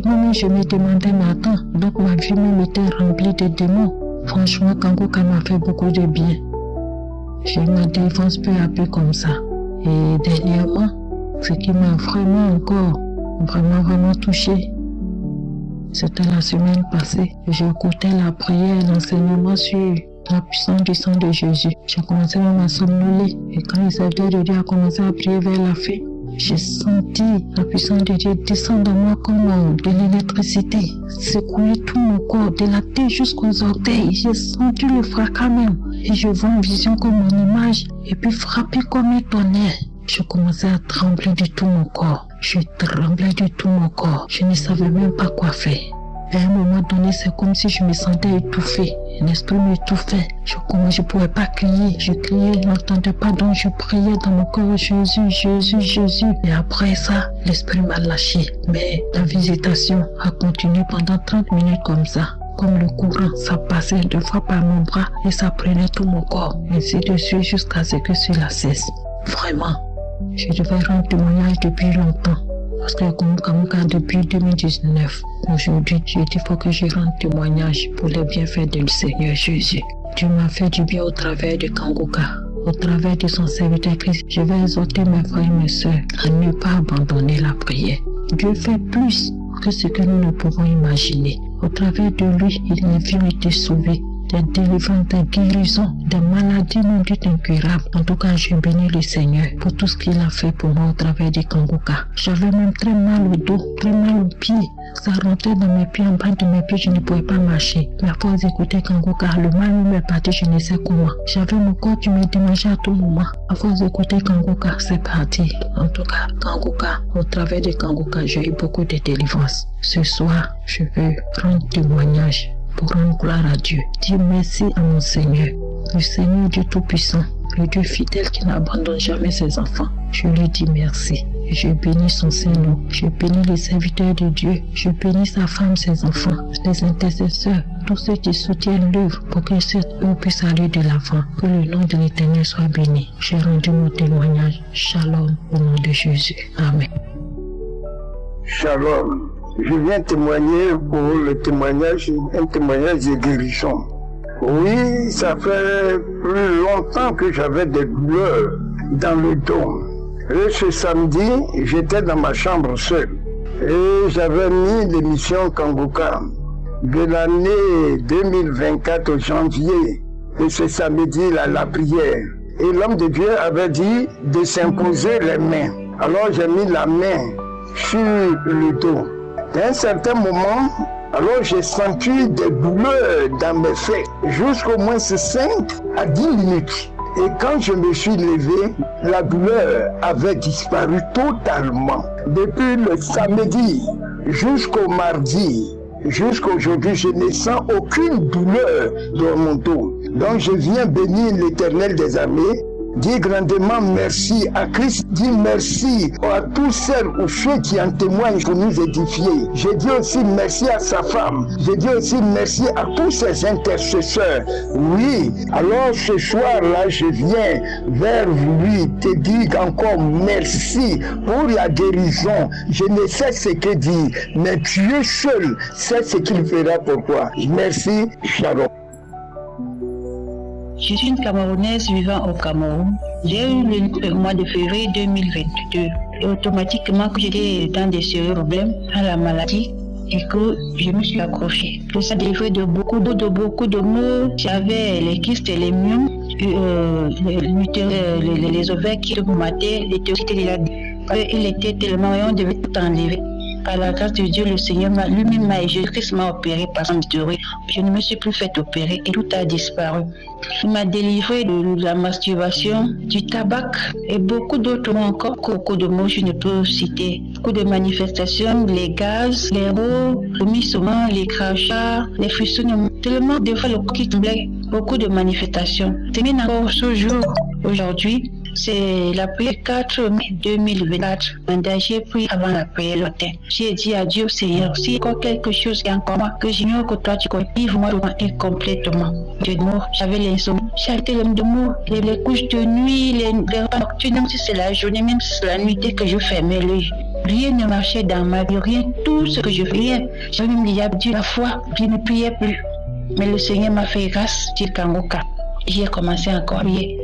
Moi-même, je me demandais, mais attends, donc ma vie même était remplie de démons. Franchement, Kanguka m'a fait beaucoup de bien. J'ai eu ma défense peu à peu comme ça. Et dernièrement, ce qui m'a vraiment touché, c'était la semaine passée. J'écoutais la prière, l'enseignement sur la puissance du sang de Jésus. J'ai commencé même à somnoler. Et quand le serviteur de Dieu a commencé à prier vers la fin, j'ai senti la puissance de Dieu descendre dans moi comme de l'électricité, secouer tout mon corps, de la tête jusqu'aux orteils. J'ai senti le fracas même. Et je vois une vision comme mon image, et puis frapper comme un tonnerre. Je commençais à trembler de tout mon corps. Je tremblais de tout mon corps. Je ne savais même pas quoi faire. À un moment donné, c'est comme si je me sentais étouffée. Un esprit m'étouffait. Je ne pouvais pas crier. Je criais, je n'entendais pas, donc je priais dans mon corps, Jésus, Jésus, Jésus. Et après ça, l'esprit m'a lâché. Mais la visitation a continué pendant 30 minutes comme ça. comme le courant, ça passait 2 fois par mon bras et ça prenait tout mon corps, ainsi de suite jusqu'à ce que cela cesse. Vraiment, je devais rendre témoignage depuis longtemps. Parce que Kanguka depuis 2019, aujourd'hui, j'ai dit qu'il faut que je rende témoignage pour les bienfaits du Seigneur Jésus. Dieu m'a fait du bien au travers de Kanguka. Au travers de son serviteur Christ, je vais exhorter mes frères et mes sœurs à ne pas abandonner la prière. Dieu fait plus que ce que nous ne pouvons imaginer. Au travers de lui, les vies ont été sauvées. Des délivrances, des guérisons, des maladies non dites incurables. En tout cas, je bénis le Seigneur pour tout ce qu'il a fait pour moi au travers de Kanguka. J'avais même très mal au dos, très mal aux pieds. Ça rentrait dans mes pieds, en bas de mes pieds, je ne pouvais pas marcher. Mais à force d'écouter Kanguka, le mal m'est parti, je ne sais comment. J'avais mon corps qui me démangeait à tout moment. À force d'écouter Kanguka, c'est parti. En tout cas, Kanguka, au travers de Kanguka, j'ai eu beaucoup de délivrances. Ce soir, je veux rendre témoignage pour rendre gloire à Dieu. Dire merci à mon Seigneur, le Seigneur Dieu Tout-Puissant, le Dieu fidèle qui n'abandonne jamais ses enfants. Je lui dis merci. Je bénis son Saint-Nom. Je bénis les serviteurs de Dieu. Je bénis sa femme, ses enfants, les intercesseurs, tous ceux qui soutiennent l'œuvre pour que cette œuvre puisse aller de l'avant. Que le nom de l'Éternel soit béni. J'ai rendu mon témoignage. Shalom au nom de Jésus. Amen. Shalom. Je viens témoigner pour le témoignage, un témoignage de guérison. Oui, ça fait plus longtemps que j'avais des douleurs dans le dos. Et ce samedi, j'étais dans ma chambre seule. Et j'avais mis l'émission Kanguka de l'année 2024 au janvier. Et ce samedi, la prière. Et l'homme de Dieu avait dit de s'imposer les mains. Alors j'ai mis la main sur le dos. À un certain moment, alors j'ai senti des douleurs dans mes fesses, jusqu'au moins 5 à 10 minutes. Et quand je me suis levé, la douleur avait disparu totalement. Depuis le samedi jusqu'au mardi, jusqu'à aujourd'hui, je ne sens aucune douleur dans mon dos. Donc je viens bénir l'Éternel des armées. Dis grandement merci à Christ, dis merci à tous celles ou ceux qui en témoignent pour nous édifier. Je dis aussi merci à sa femme, je dis aussi merci à tous ses intercesseurs. Oui, alors ce soir-là, je viens vers lui te dire encore merci pour la guérison. Je ne sais ce que dire, mais Dieu seul sait ce qu'il fera pour toi. Merci, shalom. Je suis une Camerounaise vivant au Cameroun. J'ai eu le mois de février 2022. Et automatiquement, que j'étais dans des sérieux problèmes à la maladie et que je me suis accrochée. Je suis délivrée de beaucoup de maux. J'avais les kystes et les myomes, les ovaires qui augmentaient, les théories il était tellement et on devait tout enlever. Par la grâce de Dieu, le Seigneur lui-même Jésus-Christ m'a opéré par son théorie. Je ne me suis plus fait opérer et tout a disparu. Il m'a délivré de la masturbation, du tabac et beaucoup d'autres mots encore. Beaucoup de mots, je ne peux citer. Beaucoup de manifestations, les gaz, les rots, le missement, les crachats, les frissonnements. Tellement de fois le corps qui tremblait. Beaucoup de manifestations. Termine encore ce jour, aujourd'hui. C'est la prière 4 mai 2024. J'ai pris avant la prière le matin. J'ai dit à Dieu, Seigneur, s'il y a encore quelque chose qui est encore moi, que j'ignore que toi tu connais, livre-moi et complètement. De mots, j'avais l'insomnie, j'avais tellement de mots, les couches de nuit, les repas nocturnes, même si c'est la journée, même si c'est la nuit, dès que je fermais l'œil. Rien ne marchait dans ma vie, rien, tout ce que je faisais. J'avais même déjà dit la foi, je ne priais plus. Mais le Seigneur m'a fait grâce, dit Kanguka. J'ai commencé encore à prier.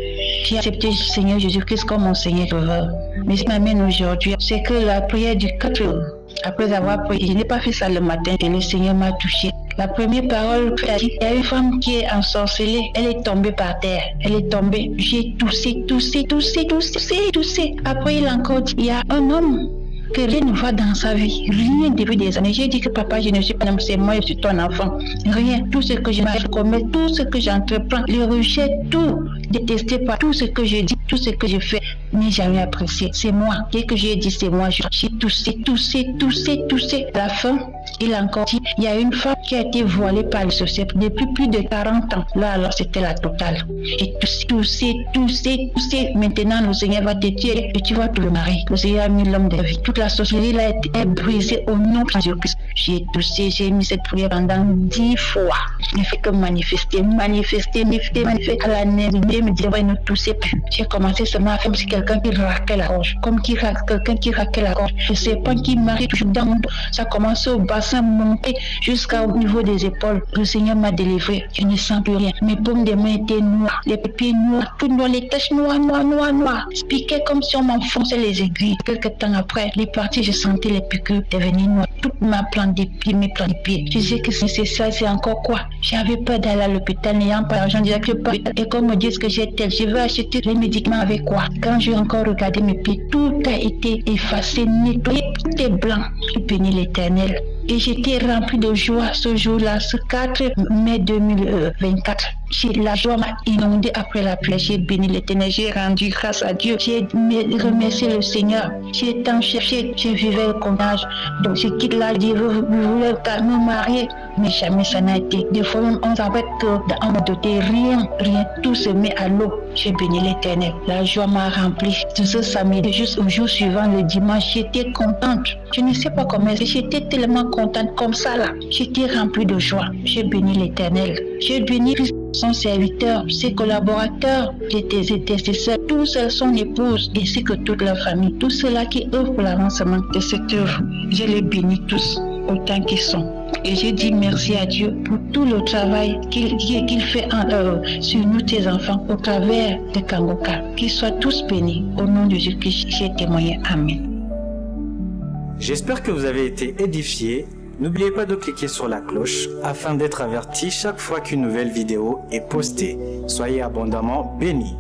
J'ai accepté le Seigneur Jésus-Christ comme mon Seigneur Sauveur. Mais ce qui m'amène aujourd'hui, c'est que la prière du 4 jours, après avoir prié, je n'ai pas fait ça le matin et le Seigneur m'a touché. La première parole, il y a une femme qui est ensorcelée, elle est tombée par terre, elle est tombée. J'ai toussé. Après, il a encore dit, il y a un homme que rien ne va dans sa vie, rien depuis des années. J'ai dit que papa, je ne suis pas un homme, c'est moi, je suis ton enfant. Rien, tout ce que je commets, tout ce que j'entreprends, le rejet, tout, détesté par tout ce que je dis, tout ce que je fais, n'est jamais apprécié. C'est moi, dès que j'ai dit c'est moi, j'ai toussé. À la fin, il a encore dit, il y a une femme qui a été voilée par le sorcier depuis plus de 40 ans. Là, alors, c'était la totale. J'ai toussé. Maintenant, le Seigneur va te tuer et tu vas te le marier. Le Seigneur a mis l'homme de la vie. Toute la sorcellerie là est brisée au nom de Jésus-Christ. j'ai toussé, j'ai mis cette prière pendant 10 fois. Il ne fait que manifester. À la neige, me disait, ouais, ne toussez plus. J'ai commencé seulement à faire comme si quelqu'un qui raquait la gorge. Comme quelqu'un qui raquait la gorge. Je sais pas qui m'arrive toujours dans mon dos. Ça commence au bassin, monter jusqu'au niveau des épaules. Le Seigneur m'a délivré. Je ne sens plus rien. Mes paumes des mains étaient noires. Les pieds noirs, tout noir, les taches noires. Je piquais comme si on m'enfonçait les aiguilles. Quelques temps après, les parties, je sentais les piqûres devenir noires. Toute ma plante des pieds, mes plantes des pieds. Je disais que c'est ça, c'est encore quoi? J'avais peur d'aller à l'hôpital, n'ayant pas d'argent. Je disais que pas. Et comme me disent que j'ai tel, je vais acheter les médicaments avec quoi? Quand j'ai encore regardé mes pieds, tout a été effacé, nettoyé, tout est blanc. Je bénis l'Éternel. Et j'étais rempli de joie ce jour-là, ce 4 mai 2024. La joie m'a inondé après la pluie. J'ai béni l'Éternel, j'ai rendu grâce à Dieu. J'ai remercié le Seigneur. J'ai tant cherché, j'ai vécu le condamnage. Donc je quitte là, je voulais me marier. Mais jamais ça n'a été. Des fois même on savait que dans mon doté, rien, tout se met à l'eau. J'ai béni l'Éternel. La joie m'a rempli. De ce samedi, juste au jour suivant, le dimanche, j'étais contente. Je ne sais pas comment, j'étais tellement contente comme ça là. J'étais remplie de joie. J'ai béni l'Éternel. J'ai béni son serviteur, ses collaborateurs, ses intercesseurs, tous son épouse, ainsi que toute la famille, tous ceux-là qui œuvrent pour l'avancement de cette œuvre. Je les bénis tous, autant qu'ils sont. Et je dis merci à Dieu pour tout le travail qu'il fait sur nous, tes enfants, au travers de Kanguka. Qu'ils soient tous bénis. Au nom de Jésus-Christ, j'ai témoigné. Amen. J'espère que vous avez été édifiés. N'oubliez pas de cliquer sur la cloche afin d'être averti chaque fois qu'une nouvelle vidéo est postée. Soyez abondamment bénis.